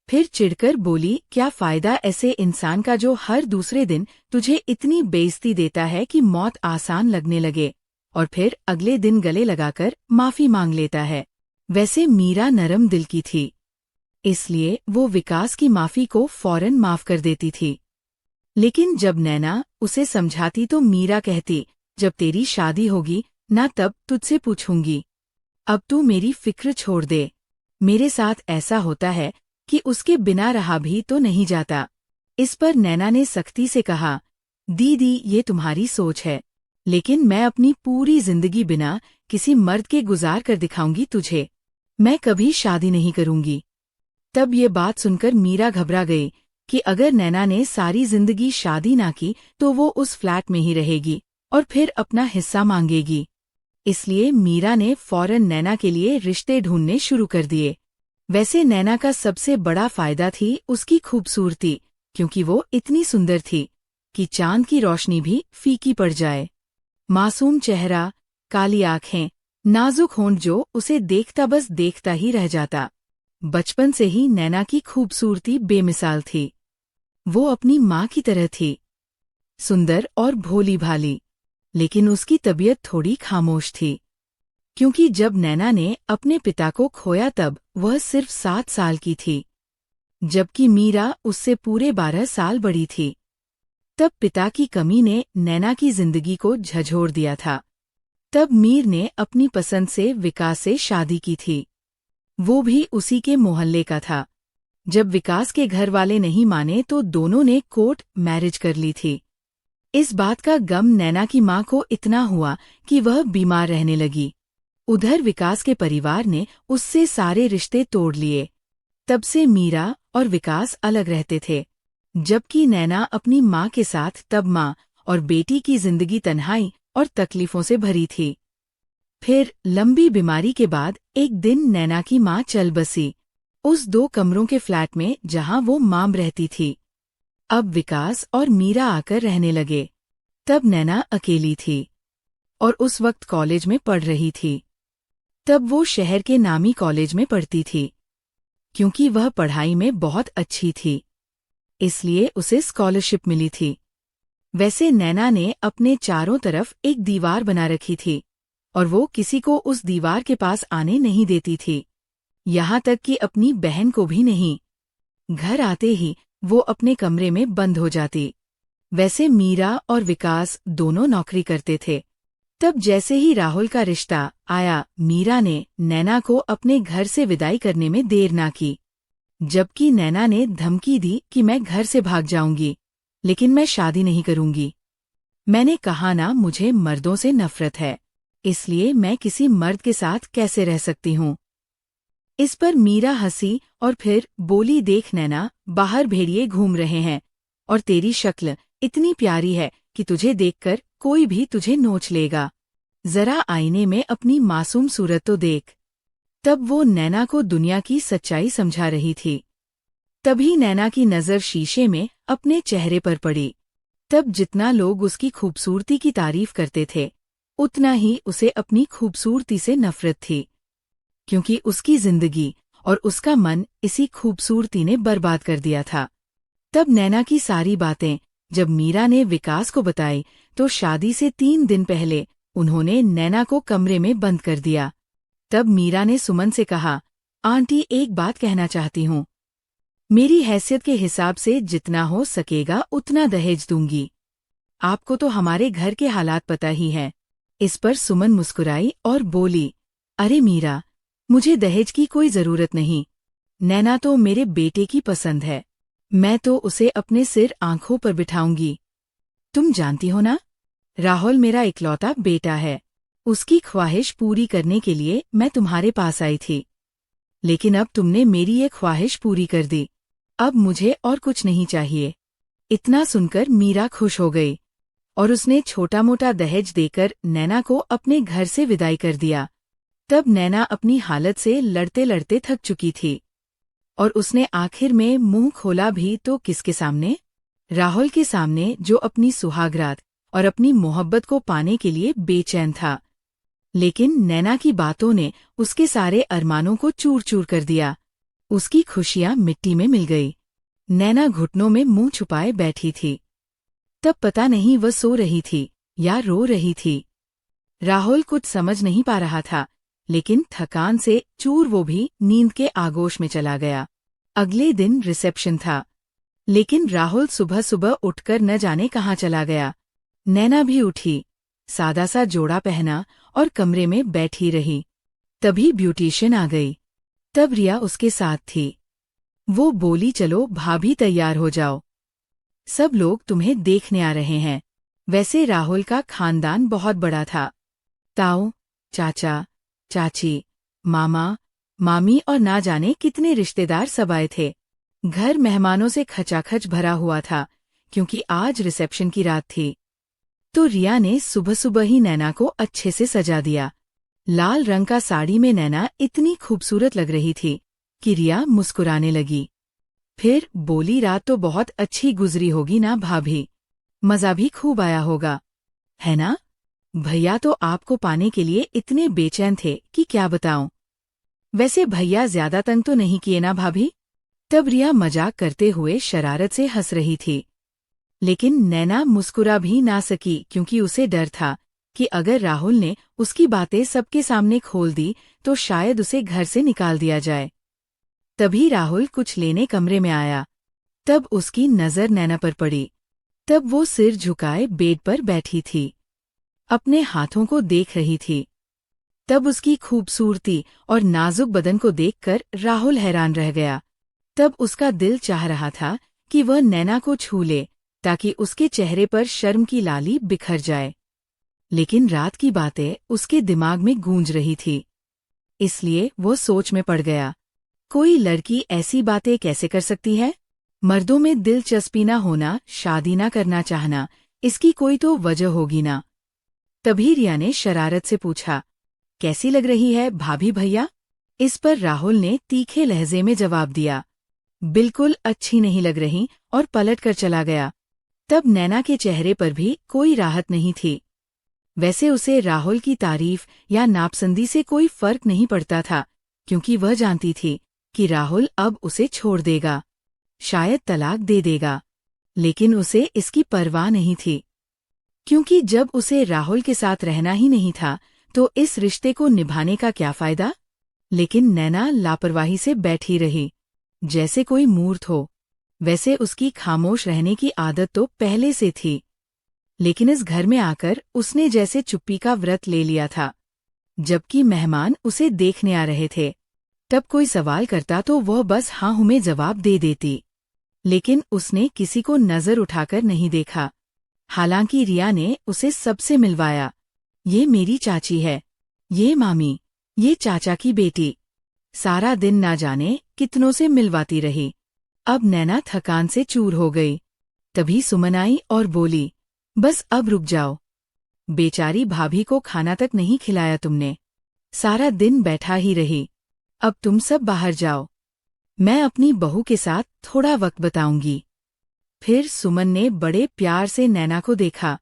फिर चिढ़कर बोली, क्या फायदा ऐसे इंसान का जो हर दूसरे दिन तुझे इतनी बेइज्जती देता है कि मौत आसान लगने लगे, और फिर अगले दिन गले लगाकर माफी मांग लेता है। वैसे मीरा नरम दिल की थी, इसलिए वो विकास की माफी को फौरन माफ कर देती थी। लेकिन जब नैना उसे समझाती तो मीरा कहती, जब तेरी शादी होगी ना तब तुझसे पूछूंगी, अब तू मेरी फिक्र छोड़ दे। मेरे साथ ऐसा होता है कि उसके बिना रहा भी तो नहीं जाता। इस पर नैना ने सख्ती से कहा, दीदी ये तुम्हारी सोच है, लेकिन मैं अपनी पूरी जिंदगी बिना किसी मर्द के गुजार कर दिखाऊंगी तुझे, मैं कभी शादी नहीं करूंगी। तब ये बात सुनकर मीरा घबरा गई कि अगर नैना ने सारी जिंदगी शादी ना की तो वो उस फ्लैट में ही रहेगी और फिर अपना हिस्सा मांगेगी। इसलिए मीरा ने फौरन नैना के लिए रिश्ते ढूंढने शुरू कर दिए। वैसे नैना का सबसे बड़ा फायदा थी उसकी खूबसूरती, क्योंकि वो इतनी सुंदर थी कि चांद की रोशनी भी फीकी पड़ जाए। मासूम चेहरा, काली आंखें, नाजुक होंठ जो उसे देखता बस देखता ही रह जाता। बचपन से ही नैना की खूबसूरती बेमिसाल थी। वो अपनी माँ की तरह थी, सुंदर और भोली भाली, लेकिन उसकी तबीयत थोड़ी खामोश थी, क्योंकि जब नैना ने अपने पिता को खोया तब वह सिर्फ 7 साल की थी, जबकि मीरा उससे पूरे 12 साल बड़ी थी। तब पिता की कमी ने नैना की जिंदगी को झंझोर दिया था। तब मीर ने अपनी पसंद से विकास से शादी की थी, वो भी उसी के मोहल्ले का था। जब विकास के घर वाले नहीं माने तो दोनों ने कोर्ट मैरिज कर ली थी। इस बात का गम नैना की माँ को इतना हुआ कि वह बीमार रहने लगी। उधर विकास के परिवार ने उससे सारे रिश्ते तोड़ लिए। तब से मीरा और विकास अलग रहते थे, जबकि नैना अपनी माँ के साथ तब माँ और बेटी की जिंदगी तन्हाई और तकलीफों से भरी थी। फिर लंबी बीमारी के बाद एक दिन नैना की माँ चल बसी, उस 2 कमरों के फ्लैट में जहाँ वो माम रहती थी। अब विकास और मीरा आकर रहने लगे। तब नैना अकेली थी और उस वक्त कॉलेज में पढ़ रही थी। तब वो शहर के नामी कॉलेज में पढ़ती थी, क्योंकि वह पढ़ाई में बहुत अच्छी थी, इसलिए उसे स्कॉलरशिप मिली थी। वैसे नैना ने अपने चारों तरफ एक दीवार बना रखी थी और वो किसी को उस दीवार के पास आने नहीं देती थी, यहाँ तक कि अपनी बहन को भी नहीं। घर आते ही वो अपने कमरे में बंद हो जाती। वैसे मीरा और विकास दोनों नौकरी करते थे। तब जैसे ही राहुल का रिश्ता आया, मीरा ने नैना को अपने घर से विदाई करने में देर ना की, जबकि नैना ने धमकी दी कि मैं घर से भाग जाऊंगी, लेकिन मैं शादी नहीं करूंगी। मैंने कहा ना, मुझे मर्दों से नफरत है, इसलिए मैं किसी मर्द के साथ कैसे रह सकती हूँ। इस पर मीरा हंसी और फिर बोली, देख नैना, बाहर भेड़िए घूम रहे हैं और तेरी शक्ल इतनी प्यारी है कि तुझे देखकर कोई भी तुझे नोच लेगा। जरा आईने में अपनी मासूम सूरत तो देख। तब वो नैना को दुनिया की सच्चाई समझा रही थी। तभी नैना की नज़र शीशे में अपने चेहरे पर पड़ी। तब जितना लोग उसकी खूबसूरती की तारीफ करते थे, उतना ही उसे अपनी खूबसूरती से नफरत थी, क्योंकि उसकी जिंदगी और उसका मन इसी खूबसूरती ने बर्बाद कर दिया था। तब नैना की सारी बातें जब मीरा ने विकास को बताई, तो शादी से 3 दिन पहले उन्होंने नैना को कमरे में बंद कर दिया। तब मीरा ने सुमन से कहा, आंटी एक बात कहना चाहती हूँ। मेरी हैसियत के हिसाब से जितना हो सकेगा उतना दहेज दूंगी। आपको तो हमारे घर के हालात पता ही हैं। इस पर सुमन मुस्कुराई और बोली, अरे मीरा, मुझे दहेज की कोई जरूरत नहीं। नैना तो मेरे बेटे की पसंद है। मैं तो उसे अपने सिर आंखों पर बिठाऊंगी। तुम जानती हो ना, राहुल मेरा इकलौता बेटा है। उसकी ख्वाहिश पूरी करने के लिए मैं तुम्हारे पास आई थी, लेकिन अब तुमने मेरी ये ख्वाहिश पूरी कर दी। अब मुझे और कुछ नहीं चाहिए। इतना सुनकर मीरा खुश हो गई और उसने छोटा मोटा दहेज देकर नैना को अपने घर से विदाई कर दिया। तब नैना अपनी हालत से लड़ते लड़ते थक चुकी थी और उसने आखिर में मुंह खोला भी तो किसके सामने? राहुल के सामने, जो अपनी सुहागरात और अपनी मोहब्बत को पाने के लिए बेचैन था। लेकिन नैना की बातों ने उसके सारे अरमानों को चूर चूर कर दिया। उसकी खुशियां मिट्टी में मिल गई। नैना घुटनों में मुंह छुपाए बैठी थी। तब पता नहीं वह सो रही थी या रो रही थी। राहुल कुछ समझ नहीं पा रहा था, लेकिन थकान से चूर वो भी नींद के आगोश में चला गया। अगले दिन रिसेप्शन था, लेकिन राहुल सुबह सुबह उठकर न जाने कहाँ चला गया। नैना भी उठी, सादा सा जोड़ा पहना और कमरे में बैठी रही। तभी ब्यूटिशियन आ गई। तब रिया उसके साथ थी। वो बोली, चलो भाभी तैयार हो जाओ, सब लोग तुम्हें देखने आ रहे हैं। वैसे राहुल का खानदान बहुत बड़ा था। ताऊ, चाचा, चाची, मामा, मामी और ना जाने कितने रिश्तेदार सब आए थे। घर मेहमानों से खचाखच भरा हुआ था, क्योंकि आज रिसेप्शन की रात थी। तो रिया ने सुबह सुबह ही नैना को अच्छे से सजा दिया। लाल रंग का साड़ी में नैना इतनी खूबसूरत लग रही थी कि रिया मुस्कुराने लगी। फिर बोली, रात तो बहुत अच्छी गुजरी होगी ना भाभी, मजा भी खूब आया होगा, है ना? भैया तो आपको पाने के लिए इतने बेचैन थे कि क्या बताऊं। वैसे भैया ज्यादा तंग तो नहीं किए ना भाभी? तब रिया मजाक करते हुए शरारत से हंस रही थी, लेकिन नैना मुस्कुरा भी ना सकी, क्योंकि उसे डर था कि अगर राहुल ने उसकी बातें सबके सामने खोल दी तो शायद उसे घर से निकाल दिया जाए। तभी राहुल कुछ लेने कमरे में आया। तब उसकी नजर नैना पर पड़ी। तब वो सिर झुकाए बेड पर बैठी थी, अपने हाथों को देख रही थी। तब उसकी खूबसूरती और नाजुक बदन को देखकर राहुल हैरान रह गया। तब उसका दिल चाह रहा था कि वह नैना को छू ले, ताकि उसके चेहरे पर शर्म की लाली बिखर जाए। लेकिन रात की बातें उसके दिमाग में गूंज रही थी, इसलिए वो सोच में पड़ गया। कोई लड़की ऐसी बातें कैसे कर सकती है? मर्दों में दिलचस्पी न होना, शादी न करना चाहना, इसकी कोई तो वजह होगी ना। तभी रिया ने शरारत से पूछा, कैसी लग रही है भाभी भैया? इस पर राहुल ने तीखे लहजे में जवाब दिया, बिल्कुल अच्छी नहीं लग रही, और पलट कर चला गया। तब नैना के चेहरे पर भी कोई राहत नहीं थी। वैसे उसे राहुल की तारीफ या नापसंदी से कोई फर्क नहीं पड़ता था, क्योंकि वह जानती थी कि राहुल अब उसे छोड़ देगा, शायद तलाक दे देगा। लेकिन उसे इसकी परवाह नहीं थी, क्योंकि जब उसे राहुल के साथ रहना ही नहीं था तो इस रिश्ते को निभाने का क्या फायदा। लेकिन नैना लापरवाही से बैठी रही, जैसे कोई मूर्ख हो। वैसे उसकी खामोश रहने की आदत तो पहले से थी, लेकिन इस घर में आकर उसने जैसे चुप्पी का व्रत ले लिया था। जबकि मेहमान उसे देखने आ रहे थे, तब कोई सवाल करता तो वह बस हाँ हूँ में जवाब दे देती। लेकिन उसने किसी को नजर उठाकर नहीं देखा। हालांकि रिया ने उसे सबसे मिलवाया। ये मेरी चाची है, ये मामी, ये चाचा की बेटी। सारा दिन ना जाने कितनों से मिलवाती रही। अब नैना थकान से चूर हो गई। तभी सुमन आई और बोली, बस अब रुक जाओ। बेचारी भाभी को खाना तक नहीं खिलाया तुमने, सारा दिन बैठा ही रही। अब तुम सब बाहर जाओ, मैं अपनी बहू के साथ थोड़ा वक्त बताऊंगी। फिर सुमन ने बड़े प्यार से नैना को देखा,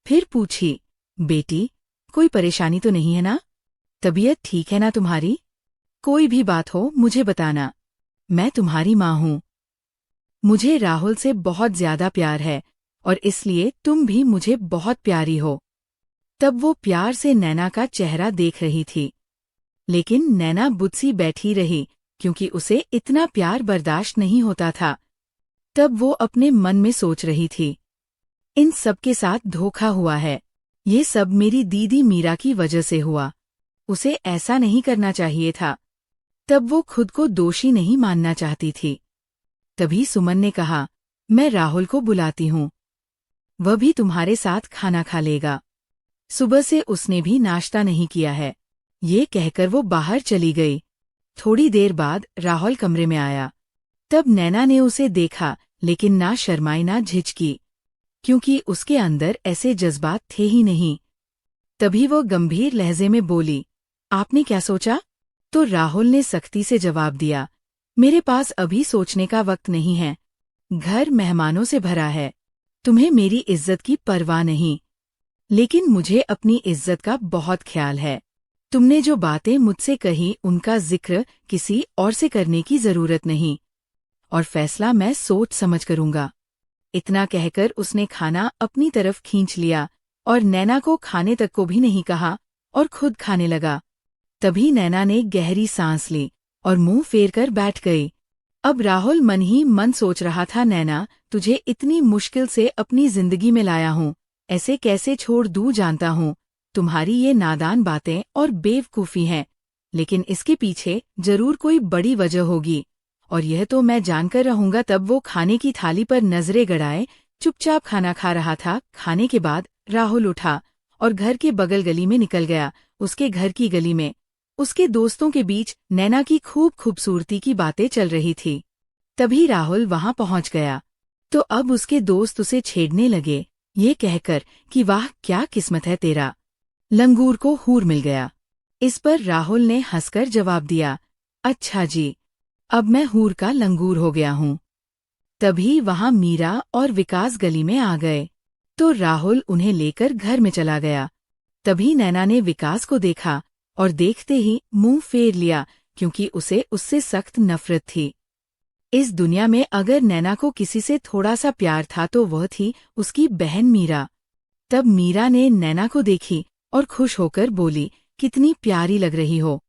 फिर पूछी, बेटी कोई परेशानी तो नहीं है ना? तबीयत ठीक है ना तुम्हारी? कोई भी बात हो मुझे बताना, मैं तुम्हारी माँ हूँ। मुझे राहुल से बहुत ज्यादा प्यार है और इसलिए तुम भी मुझे बहुत प्यारी हो। तब वो प्यार से नैना का चेहरा देख रही थी, लेकिन नैना बुदसी बैठी रही क्योंकि उसे इतना प्यार बर्दाश्त नहीं होता था। तब वो अपने मन में सोच रही थी, इन सब के साथ धोखा हुआ है, ये सब मेरी दीदी मीरा की वजह से हुआ, उसे ऐसा नहीं करना चाहिए था। तब वो खुद को दोषी नहीं मानना चाहती थी। तभी सुमन ने कहा, मैं राहुल को बुलाती हूँ, वह भी तुम्हारे साथ खाना खा लेगा। सुबह से उसने भी नाश्ता नहीं किया है। ये कहकर वो बाहर चली गई। थोड़ी देर बाद राहुल कमरे में आया। तब नैना ने उसे देखा, लेकिन ना शर्माई ना झिझकी, क्योंकि उसके अंदर ऐसे जज्बात थे ही नहीं। तभी वो गंभीर लहजे में बोली, आपने क्या सोचा? तो राहुल ने सख्ती से जवाब दिया, मेरे पास अभी सोचने का वक्त नहीं है, घर मेहमानों से भरा है, तुम्हें मेरी इज्जत की परवाह नहीं, लेकिन मुझे अपनी इज्जत का बहुत ख्याल है। तुमने जो बातें मुझसे कही उनका जिक्र किसी और से करने की जरूरत नहीं, और फैसला मैं सोच समझ करूंगा। इतना कहकर उसने खाना अपनी तरफ खींच लिया और नैना को खाने तक को भी नहीं कहा और खुद खाने लगा। तभी नैना ने गहरी सांस ली और मुंह फेर कर बैठ गई। अब राहुल मन ही मन सोच रहा था, नैना तुझे इतनी मुश्किल से अपनी जिंदगी में लाया हूँ, ऐसे कैसे छोड़ दूँ? जानता हूँ तुम्हारी ये नादान बातें और बेवकूफ़ी हैं, लेकिन इसके पीछे जरूर कोई बड़ी वजह होगी, और यह तो मैं जानकर रहूंगा। तब वो खाने की थाली पर नजरें गड़ाए चुपचाप खाना खा रहा था। खाने के बाद राहुल उठा और घर के बगल गली में निकल गया। उसके घर की गली में उसके दोस्तों के बीच नैना की खूब खूबसूरती की बातें चल रही थी। तभी राहुल वहां पहुंच गया, तो अब उसके दोस्त उसे छेड़ने लगे, ये कहकर कि वाह क्या किस्मत है तेरा, लंगूर को हूर मिल गया। इस पर राहुल ने हंसकर जवाब दिया, अच्छा जी, अब मैं हूर का लंगूर हो गया हूँ। तभी वहां मीरा और विकास गली में आ गए, तो राहुल उन्हें लेकर घर में चला गया। तभी नैना ने विकास को देखा और देखते ही मुंह फेर लिया, क्योंकि उसे उससे सख्त नफरत थी। इस दुनिया में अगर नैना को किसी से थोड़ा सा प्यार था तो वह थी उसकी बहन मीरा। तब मीरा ने नैना को देखी और खुश होकर बोली, कितनी प्यारी लग रही हो।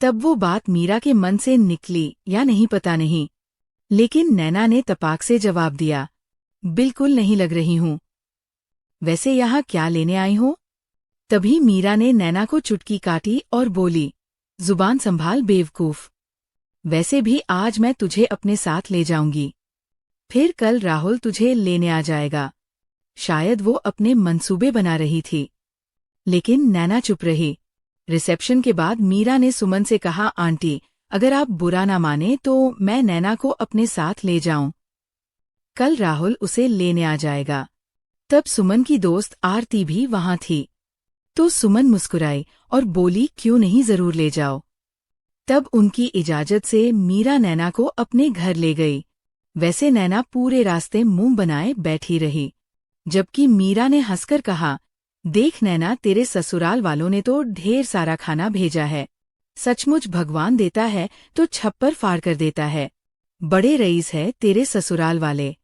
तब वो बात मीरा के मन से निकली या नहीं पता नहीं, लेकिन नैना ने तपाक से जवाब दिया, बिल्कुल नहीं लग रही हूँ। वैसे यहाँ क्या लेने आई हो? तभी मीरा ने नैना को चुटकी काटी और बोली, जुबान संभाल बेवकूफ, वैसे भी आज मैं तुझे अपने साथ ले जाऊंगी, फिर कल राहुल तुझे लेने आ जाएगा। शायद वो अपने मंसूबे बना रही थी, लेकिन नैना चुप रही। रिसेप्शन के बाद मीरा ने सुमन से कहा, आंटी अगर आप बुरा ना माने तो मैं नैना को अपने साथ ले जाऊं, कल राहुल उसे लेने आ जाएगा। तब सुमन की दोस्त आरती भी वहां थी, तो सुमन मुस्कुराई और बोली, क्यों नहीं, जरूर ले जाओ। तब उनकी इजाजत से मीरा नैना को अपने घर ले गई। वैसे नैना पूरे रास्ते मुंह बनाए बैठी रही, जबकि मीरा ने हंसकर कहा, देख नैना, तेरे ससुराल वालों ने तो ढेर सारा खाना भेजा है, सचमुच भगवान देता है तो छप्पर फाड़ कर देता है, बड़े रईस है तेरे ससुराल वाले।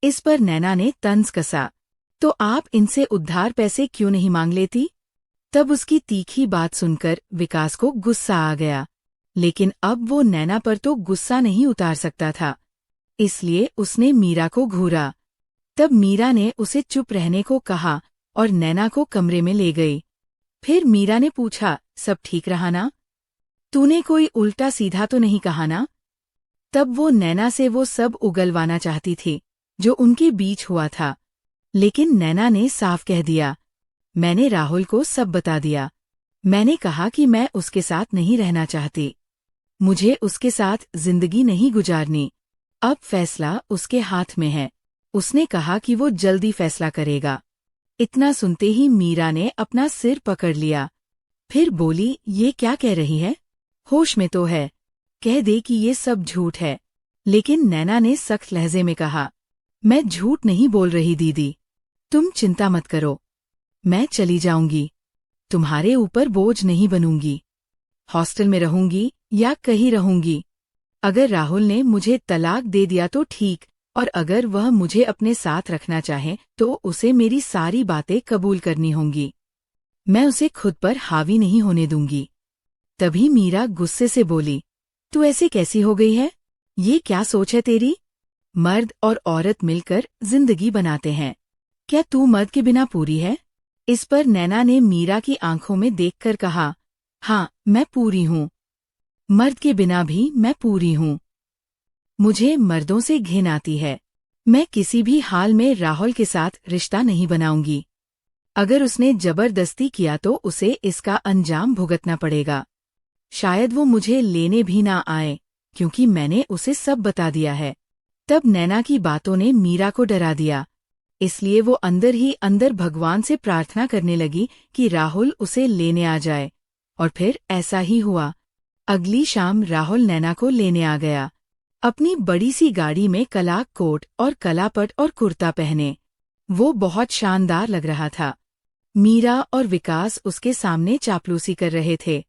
इस पर नैना ने तंज कसा, तो आप इनसे उधार पैसे क्यों नहीं मांग लेती? तब उसकी तीखी बात सुनकर विकास को गुस्सा आ गया, लेकिन अब वो नैना पर तो गुस्सा नहीं उतार सकता था, इसलिए उसने मीरा को घूरा। तब मीरा ने उसे चुप रहने को कहा और नैना को कमरे में ले गई। फिर मीरा ने पूछा, सब ठीक रहा ना? तूने कोई उल्टा सीधा तो नहीं कहा ना? तब वो नैना से वो सब उगलवाना चाहती थी जो उनके बीच हुआ था, लेकिन नैना ने साफ कह दिया, मैंने राहुल को सब बता दिया। मैंने कहा कि मैं उसके साथ नहीं रहना चाहती, मुझे उसके साथ जिंदगी नहीं गुजारनी। अब फैसला उसके हाथ में है, उसने कहा कि वो जल्दी फैसला करेगा। इतना सुनते ही मीरा ने अपना सिर पकड़ लिया। फिर बोली, ये क्या कह रही है? होश में तो है। कह दे कि ये सब झूठ है। लेकिन नैना ने सख्त लहजे में कहा, मैं झूठ नहीं बोल रही दीदी। तुम चिंता मत करो। मैं चली जाऊंगी। तुम्हारे ऊपर बोझ नहीं बनूंगी। हॉस्टल में रहूंगी या कहीं रहूंगी। अगर राहुल ने मुझे तलाक दे दिया तो ठीक, और अगर वह मुझे अपने साथ रखना चाहे तो उसे मेरी सारी बातें कबूल करनी होंगी। मैं उसे खुद पर हावी नहीं होने दूंगी। तभी मीरा गुस्से से बोली, तू ऐसे कैसी हो गई है? ये क्या सोच है तेरी? मर्द और औरत मिलकर जिंदगी बनाते हैं। क्या तू मर्द के बिना पूरी है? इस पर नैना ने मीरा की आंखों में देखकर कहा, हाँ, मैं पूरी हूँ। मर्द के बिना भी मैं पूरी हूँ। मुझे मर्दों से घिन आती है। मैं किसी भी हाल में राहुल के साथ रिश्ता नहीं बनाऊंगी। अगर उसने जबरदस्ती किया तो उसे इसका अंजाम भुगतना पड़ेगा। शायद वो मुझे लेने भी ना आए, क्योंकि मैंने उसे सब बता दिया है। तब नैना की बातों ने मीरा को डरा दिया। इसलिए वो अंदर ही अंदर भगवान से प्रार्थना करने लगी कि राहुल उसे लेने आ जाए। और फिर ऐसा ही हुआ। अगली शाम राहुल नैना को लेने आ गया। अपनी बड़ी सी गाड़ी में कलाक कोट और कलापट और कुर्ता पहने। वो बहुत शानदार लग रहा था। मीरा और विकास उसके सामने चापलूसी कर रहे थे,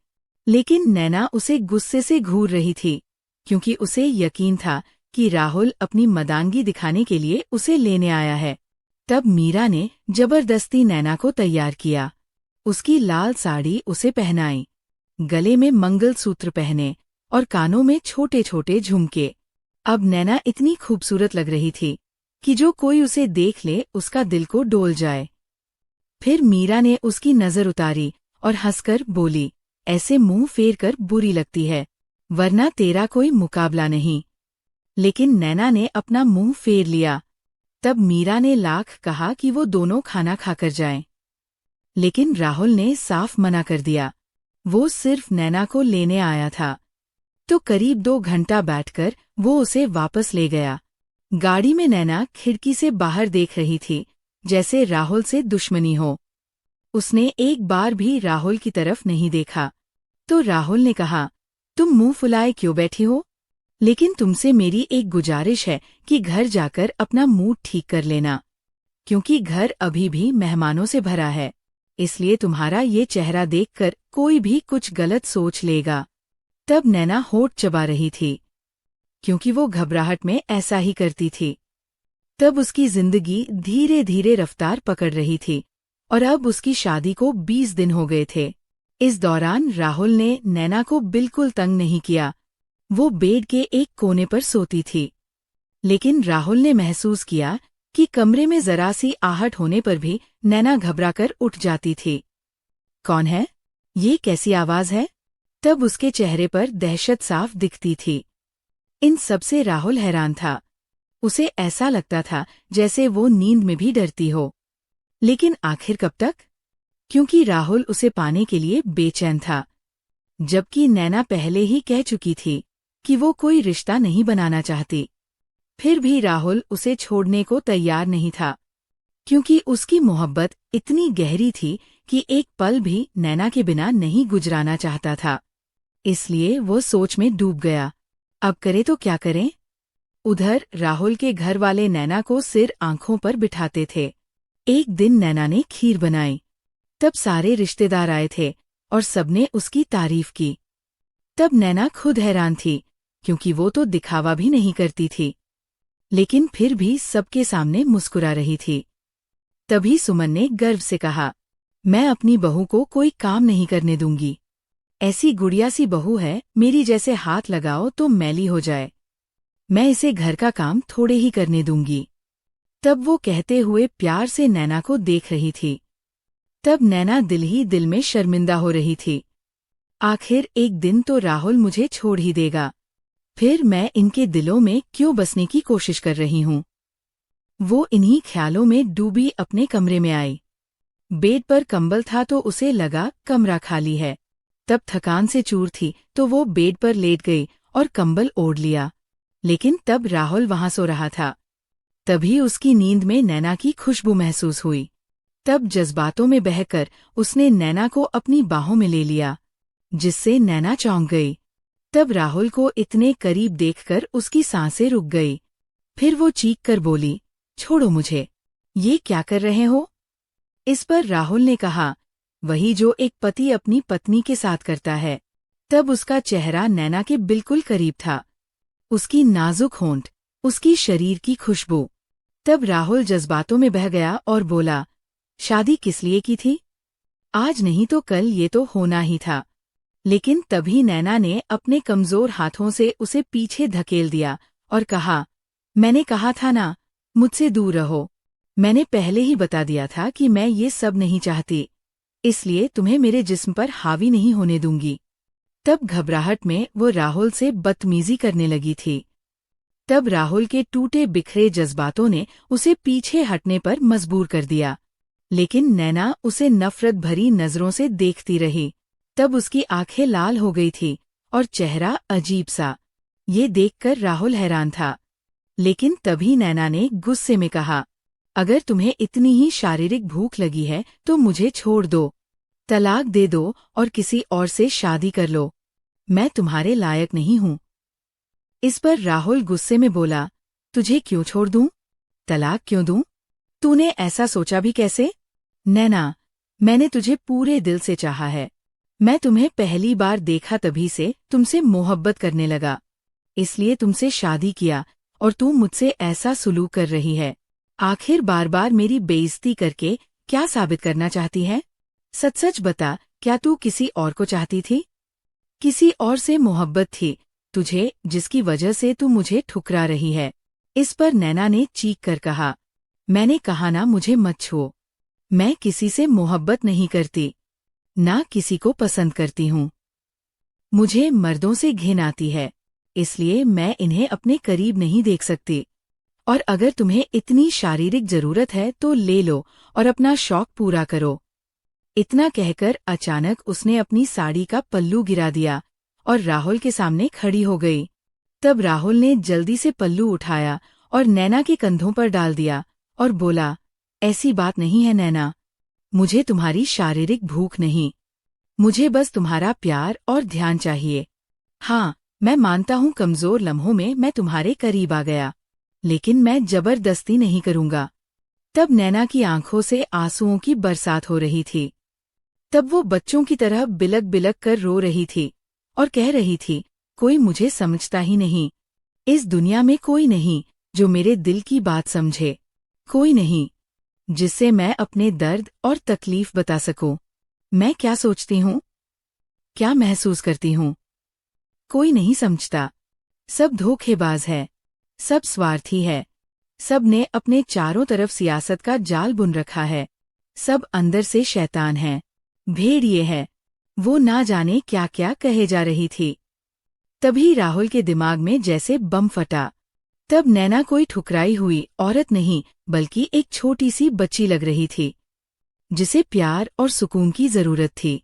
लेकिन नैना उसे गुस्से से घूर रही थी, क्योंकि उसे यकीन था कि राहुल अपनी मदानगी दिखाने के लिए उसे लेने आया है। तब मीरा ने जबरदस्ती नैना को तैयार किया। उसकी लाल साड़ी उसे पहनाई, गले में मंगलसूत्र पहने और कानों में छोटे छोटे झुमके। अब नैना इतनी खूबसूरत लग रही थी कि जो कोई उसे देख ले उसका दिल को डोल जाए। फिर मीरा ने उसकी नजर उतारी और हंसकर बोली, ऐसे मुंह फेर कर बुरी लगती है, वरना तेरा कोई मुकाबला नहीं। लेकिन नैना ने अपना मुंह फेर लिया। तब मीरा ने लाख कहा कि वो दोनों खाना खाकर जाएं। लेकिन राहुल ने साफ मना कर दिया। वो सिर्फ नैना को लेने आया था। तो करीब 2 घंटा बैठकर वो उसे वापस ले गया। गाड़ी में नैना खिड़की से बाहर देख रही थी, जैसे राहुल से दुश्मनी हो। उसने एक बार भी राहुल की तरफ नहीं देखा। तो राहुल ने कहा, तुम मुंह फुलाए क्यों बैठी हो? लेकिन तुमसे मेरी एक गुजारिश है कि घर जाकर अपना मूड ठीक कर लेना, क्योंकि घर अभी भी मेहमानों से भरा है। इसलिए तुम्हारा ये चेहरा देखकर कोई भी कुछ गलत सोच लेगा। तब नैना होठ चबा रही थी, क्योंकि वो घबराहट में ऐसा ही करती थी। तब उसकी जिंदगी धीरे धीरे रफ्तार पकड़ रही थी, और अब उसकी शादी को 20 दिन हो गए थे। इस दौरान राहुल ने नैना को बिल्कुल तंग नहीं किया। वो बेड के एक कोने पर सोती थी, लेकिन राहुल ने महसूस किया कि कमरे में जरा सी आहट होने पर भी नैना घबराकर उठ जाती थी। कौन है? ये कैसी आवाज है? तब उसके चेहरे पर दहशत साफ दिखती थी। इन सबसे राहुल हैरान था। उसे ऐसा लगता था जैसे वो नींद में भी डरती हो। लेकिन आखिर कब तक? क्योंकि राहुल उसे पाने के लिए बेचैन था, जबकि नैना पहले ही कह चुकी थी कि वो कोई रिश्ता नहीं बनाना चाहती। फिर भी राहुल उसे छोड़ने को तैयार नहीं था, क्योंकि उसकी मोहब्बत इतनी गहरी थी कि एक पल भी नैना के बिना नहीं गुजराना चाहता था। इसलिए वो सोच में डूब गया। अब करे तो क्या करें? उधर राहुल के घर वाले नैना को सिर आंखों पर बिठाते थे। एक दिन नैना ने खीर बनाई। तब सारे रिश्तेदार आए थे और सबने उसकी तारीफ की। तब नैना खुद हैरान थी, क्योंकि वो तो दिखावा भी नहीं करती थी, लेकिन फिर भी सबके सामने मुस्कुरा रही थी। तभी सुमन ने गर्व से कहा, मैं अपनी बहू को कोई काम नहीं करने दूंगी। ऐसी गुड़िया सी बहू है, मेरी जैसे हाथ लगाओ तो मैली हो जाए। मैं इसे घर का काम थोड़े ही करने दूंगी। तब वो कहते हुए प्यार से नैना को देख रही थी। तब नैना दिल ही दिल में शर्मिंदा हो रही थी। आखिर एक दिन तो राहुल मुझे छोड़ ही देगा, फिर मैं इनके दिलों में क्यों बसने की कोशिश कर रही हूँ। वो इन्हीं ख्यालों में डूबी अपने कमरे में आई। बेड पर कंबल था तो उसे लगा कमरा खाली है। तब थकान से चूर थी तो वो बेड पर लेट गई और कंबल ओढ़ लिया। लेकिन तब राहुल वहां सो रहा था। तभी उसकी नींद में नैना की खुशबू महसूस हुई। तब जज्बातों में बहकर उसने नैना को अपनी बाहों में ले लिया, जिससे नैना चौंक गई। तब राहुल को इतने करीब देखकर उसकी सांसें रुक गई। फिर वो चीख कर बोली, छोड़ो मुझे, ये क्या कर रहे हो? इस पर राहुल ने कहा, वही जो एक पति अपनी पत्नी के साथ करता है। तब उसका चेहरा नैना के बिल्कुल करीब था, उसकी नाजुक होंठ, उसकी शरीर की खुशबू। तब राहुल जज्बातों में बह गया और बोला, शादी किस लिए की थी? आज नहीं तो कल ये तो होना ही था। लेकिन तभी नैना ने अपने कमजोर हाथों से उसे पीछे धकेल दिया और कहा, मैंने कहा था ना, मुझसे दूर रहो। मैंने पहले ही बता दिया था कि मैं ये सब नहीं चाहती, इसलिए तुम्हें मेरे जिस्म पर हावी नहीं होने दूंगी। तब घबराहट में वो राहुल से बदतमीजी करने लगी थी। तब राहुल के टूटे बिखरे जज्बातों ने उसे पीछे हटने पर मजबूर कर दिया, लेकिन नैना उसे नफरत भरी नजरों से देखती रही। तब उसकी आंखें लाल हो गई थी और चेहरा अजीब सा। ये देखकर राहुल हैरान था, लेकिन तभी नैना ने गुस्से में कहा, अगर तुम्हें इतनी ही शारीरिक भूख लगी है तो मुझे छोड़ दो, तलाक दे दो और किसी और से शादी कर लो। मैं तुम्हारे लायक नहीं हूँ। इस पर राहुल गुस्से में बोला, तुझे क्यों छोड़ दूं? तलाक क्यों दूं? तूने ऐसा सोचा भी कैसे? नैना, मैंने तुझे पूरे दिल से चाहा है। मैं तुम्हें पहली बार देखा तभी से तुमसे मोहब्बत करने लगा, इसलिए तुमसे शादी किया और तू मुझसे ऐसा सुलूक कर रही है। आखिर बार बार मेरी बेइज्जती करके क्या साबित करना चाहती है? सच सच बता, क्या तू किसी और को चाहती थी? किसी और से मोहब्बत थी तुझे, जिसकी वजह से तू मुझे ठुकरा रही है। इस पर नैना ने चीख कर कहा, मैंने कहा ना, मुझे मत छुओ। मैं किसी से मोहब्बत नहीं करती, ना किसी को पसंद करती हूँ। मुझे मर्दों से घिन आती है, इसलिए मैं इन्हें अपने करीब नहीं देख सकती। और अगर तुम्हें इतनी शारीरिक जरूरत है तो ले लो और अपना शौक पूरा करो। इतना कहकर अचानक उसने अपनी साड़ी का पल्लू गिरा दिया और राहुल के सामने खड़ी हो गई। तब राहुल ने जल्दी से पल्लू उठाया और नैना के कंधों पर डाल दिया और बोला, ऐसी बात नहीं है नैना, मुझे तुम्हारी शारीरिक भूख नहीं, मुझे बस तुम्हारा प्यार और ध्यान चाहिए। हाँ, मैं मानता हूँ कमजोर लम्हों में मैं तुम्हारे करीब आ गया, लेकिन मैं जबरदस्ती नहीं करूँगा। तब नैना की आंखों से आंसुओं की बरसात हो रही थी। तब वो बच्चों की तरह बिलक बिलक कर रो रही थी और कह रही थी, कोई मुझे समझता ही नहीं। इस दुनिया में कोई नहीं जो मेरे दिल की बात समझे, कोई नहीं जिससे मैं अपने दर्द और तकलीफ बता सकूं। मैं क्या सोचती हूँ, क्या महसूस करती हूँ, कोई नहीं समझता। सब धोखेबाज है, सब स्वार्थी है, सब ने अपने चारों तरफ सियासत का जाल बुन रखा है, सब अंदर से शैतान है, भेड़िए है। वो ना जाने क्या क्या कहे जा रही थी। तभी राहुल के दिमाग में जैसे बम फटा। तब नैना कोई ठुकराई हुई औरत नहीं, बल्कि एक छोटी सी बच्ची लग रही थी, जिसे प्यार और सुकून की जरूरत थी।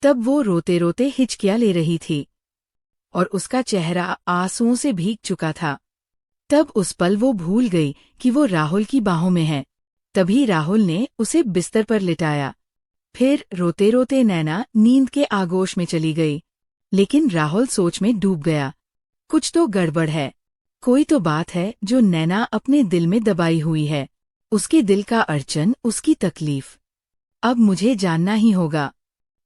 तब वो रोते रोते हिचकियां ले रही थी और उसका चेहरा आंसुओं से भीग चुका था। तब उस पल वो भूल गई कि वो राहुल की बाहों में है। तभी राहुल ने उसे बिस्तर पर लिटाया। फिर रोते रोते नैना नींद के आगोश में चली गई, लेकिन राहुल सोच में डूब गया। कुछ तो गड़बड़ है, कोई तो बात है जो नैना अपने दिल में दबाई हुई है, उसके दिल का अड़चन, उसकी तकलीफ। अब मुझे जानना ही होगा।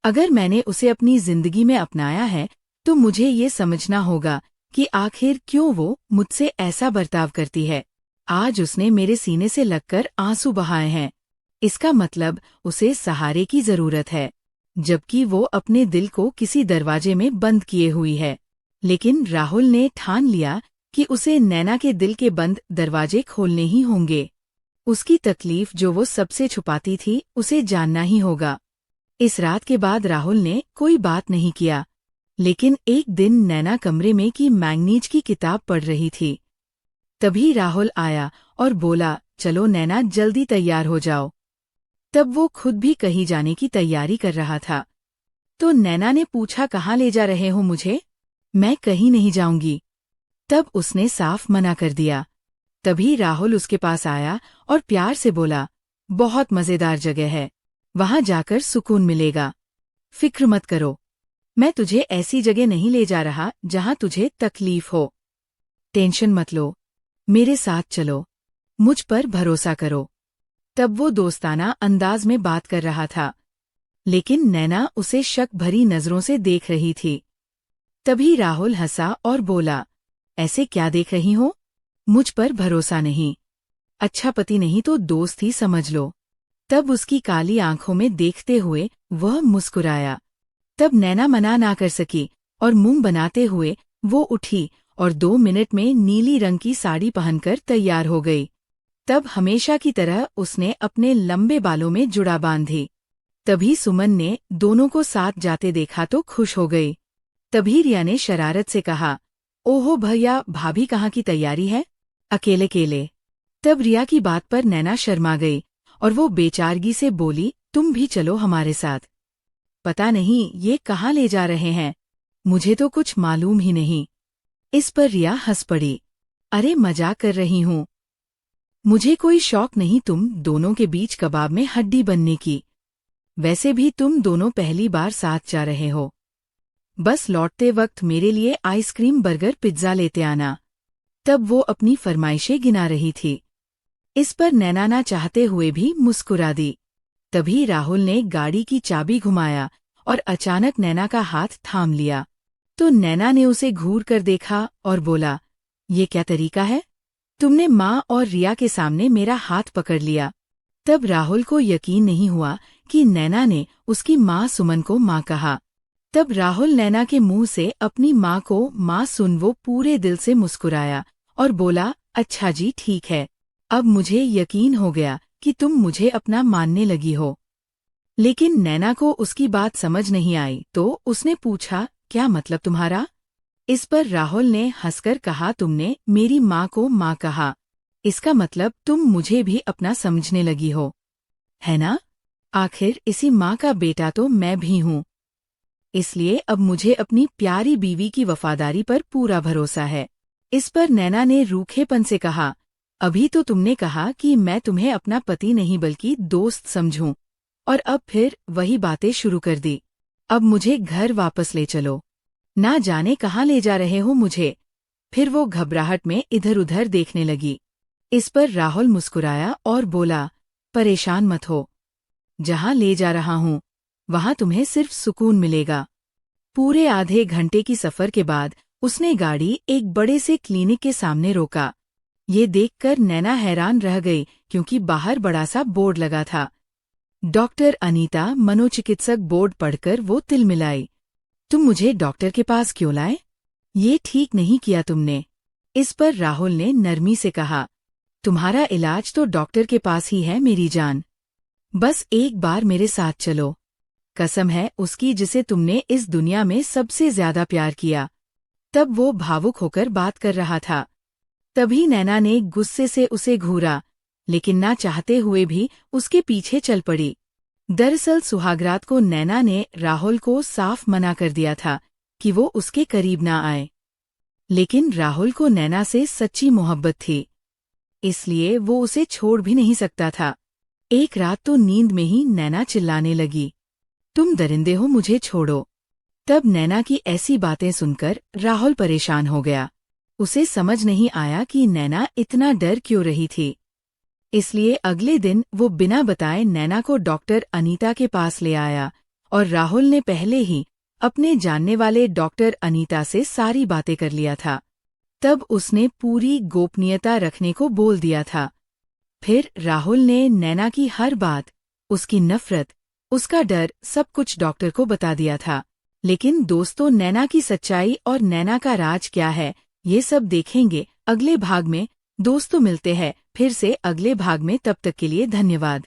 अगर मैंने उसे अपनी जिंदगी में अपनाया है तो मुझे ये समझना होगा कि आखिर क्यों वो मुझसे ऐसा बर्ताव करती है। आज उसने मेरे सीने से लगकर आंसू बहाए हैं, इसका मतलब उसे सहारे की जरूरत है, जबकि वो अपने दिल को किसी दरवाजे में बंद किए हुई है। लेकिन राहुल ने ठान लिया कि उसे नैना के दिल के बंद दरवाजे खोलने ही होंगे। उसकी तकलीफ जो वो सबसे छुपाती थी, उसे जानना ही होगा। इस रात के बाद राहुल ने कोई बात नहीं किया, लेकिन एक दिन नैना कमरे में की मैंगनीज की किताब पढ़ रही थी। तभी राहुल आया और बोला, चलो नैना, जल्दी तैयार हो जाओ। तब वो खुद भी कहीं जाने की तैयारी कर रहा था। तो नैना ने पूछा, कहाँ ले जा रहे हो मुझे? मैं कहीं नहीं जाऊंगी। तब उसने साफ मना कर दिया। तभी राहुल उसके पास आया और प्यार से बोला, बहुत मजेदार जगह है, वहां जाकर सुकून मिलेगा। फिक्र मत करो, मैं तुझे ऐसी जगह नहीं ले जा रहा जहां तुझे तकलीफ हो। टेंशन मत लो, मेरे साथ चलो, मुझ पर भरोसा करो। तब वो दोस्ताना अंदाज में बात कर रहा था, लेकिन नैना उसे शक भरी नजरों से देख रही थी। तभी राहुल हंसा और बोला, ऐसे क्या देख रही हो? मुझ पर भरोसा नहीं? अच्छा पति नहीं तो दोस्त ही समझ लो। तब उसकी काली आंखों में देखते हुए वह मुस्कुराया। तब नैना मना ना कर सकी और मुंह बनाते हुए वो उठी और 2 मिनट में नीली रंग की साड़ी पहनकर तैयार हो गई। तब हमेशा की तरह उसने अपने लंबे बालों में जुड़ा बांधी। तभी सुमन ने दोनों को साथ जाते देखा तो खुश हो गई। तभी रिया ने शरारत से कहा, ओहो भैया, भाभी कहाँ की तैयारी है, अकेले केले। तब रिया की बात पर नैना शर्मा गई और वो बेचारगी से बोली, तुम भी चलो हमारे साथ। पता नहीं ये कहाँ ले जा रहे हैं, मुझे तो कुछ मालूम ही नहीं। इस पर रिया हंस पड़ी, अरे मजाक कर रही हूँ, मुझे कोई शौक नहीं तुम दोनों के बीच कबाब में हड्डी बनने की। वैसे भी तुम दोनों पहली बार साथ जा रहे हो, बस लौटते वक्त मेरे लिए आइसक्रीम बर्गर पिज्जा लेते आना। तब वो अपनी फरमाइशें गिना रही थी। इस पर नैना ना चाहते हुए भी मुस्कुरा दी। तभी राहुल ने गाड़ी की चाबी घुमाया और अचानक नैना का हाथ थाम लिया। तो नैना ने उसे घूर कर देखा और बोला, ये क्या तरीका है, तुमने माँ और रिया के सामने मेरा हाथ पकड़ लिया। तब राहुल को यकीन नहीं हुआ कि नैना ने उसकी माँ सुमन को माँ कहा। तब राहुल नैना के मुंह से अपनी माँ को माँ सुन वो पूरे दिल से मुस्कुराया और बोला, अच्छा जी ठीक है, अब मुझे यकीन हो गया कि तुम मुझे अपना मानने लगी हो। लेकिन नैना को उसकी बात समझ नहीं आई तो उसने पूछा, क्या मतलब तुम्हारा? इस पर राहुल ने हंसकर कहा, तुमने मेरी माँ को माँ कहा, इसका मतलब तुम मुझे भी अपना समझने लगी हो, है ना? आखिर इसी माँ का बेटा तो मैं भी हूँ, इसलिए अब मुझे अपनी प्यारी बीवी की वफादारी पर पूरा भरोसा है। इस पर नैना ने रूखेपन से कहा, अभी तो तुमने कहा कि मैं तुम्हें अपना पति नहीं बल्कि दोस्त समझूं, और अब फिर वही बातें शुरू कर दी। अब मुझे घर वापस ले चलो, ना जाने कहाँ ले जा रहे हो मुझे। फिर वो घबराहट में इधर उधर देखने लगी। इस पर राहुल मुस्कुराया और बोला, परेशान मत हो, जहाँ ले जा रहा हूँ वहाँ तुम्हें सिर्फ सुकून मिलेगा। पूरे आधे घंटे की सफर के बाद उसने गाड़ी एक बड़े से क्लिनिक के सामने रोका। ये देखकर नैना हैरान रह गई क्योंकि बाहर बड़ा सा बोर्ड लगा था, डॉक्टर अनीता मनोचिकित्सक। बोर्ड पढ़कर वो तिलमिलाई, तुम मुझे डॉक्टर के पास क्यों लाए? ये ठीक नहीं किया तुमने। इस पर राहुल ने नरमी से कहा, तुम्हारा इलाज तो डॉक्टर के पास ही है मेरी जान, बस एक बार मेरे साथ चलो, कसम है उसकी जिसे तुमने इस दुनिया में सबसे ज्यादा प्यार किया। तब वो भावुक होकर बात कर रहा था। तभी नैना ने गुस्से से उसे घूरा, लेकिन ना चाहते हुए भी उसके पीछे चल पड़ी। दरअसल सुहागरात को नैना ने राहुल को साफ मना कर दिया था कि वो उसके करीब ना आए, लेकिन राहुल को नैना से सच्ची मोहब्बत थी, इसलिए वो उसे छोड़ भी नहीं सकता था। एक रात तो नींद में ही नैना चिल्लाने लगी, तुम दरिंदे हो, मुझे छोड़ो। तब नैना की ऐसी बातें सुनकर राहुल परेशान हो गया। उसे समझ नहीं आया कि नैना इतना डर क्यों रही थी। इसलिए अगले दिन वो बिना बताए नैना को डॉक्टर अनीता के पास ले आया और राहुल ने पहले ही अपने जानने वाले डॉक्टर अनीता से सारी बातें कर लिया था। तब उसने पूरी गोपनीयता रखने को बोल दिया था। फिर राहुल ने नैना की हर बात, उसकी नफरत, उसका डर, सब कुछ डॉक्टर को बता दिया था। लेकिन दोस्तों, नैना की सच्चाई और नैना का राज क्या है, ये सब देखेंगे अगले भाग में। दोस्तों मिलते हैं फिर से अगले भाग में, तब तक के लिए धन्यवाद।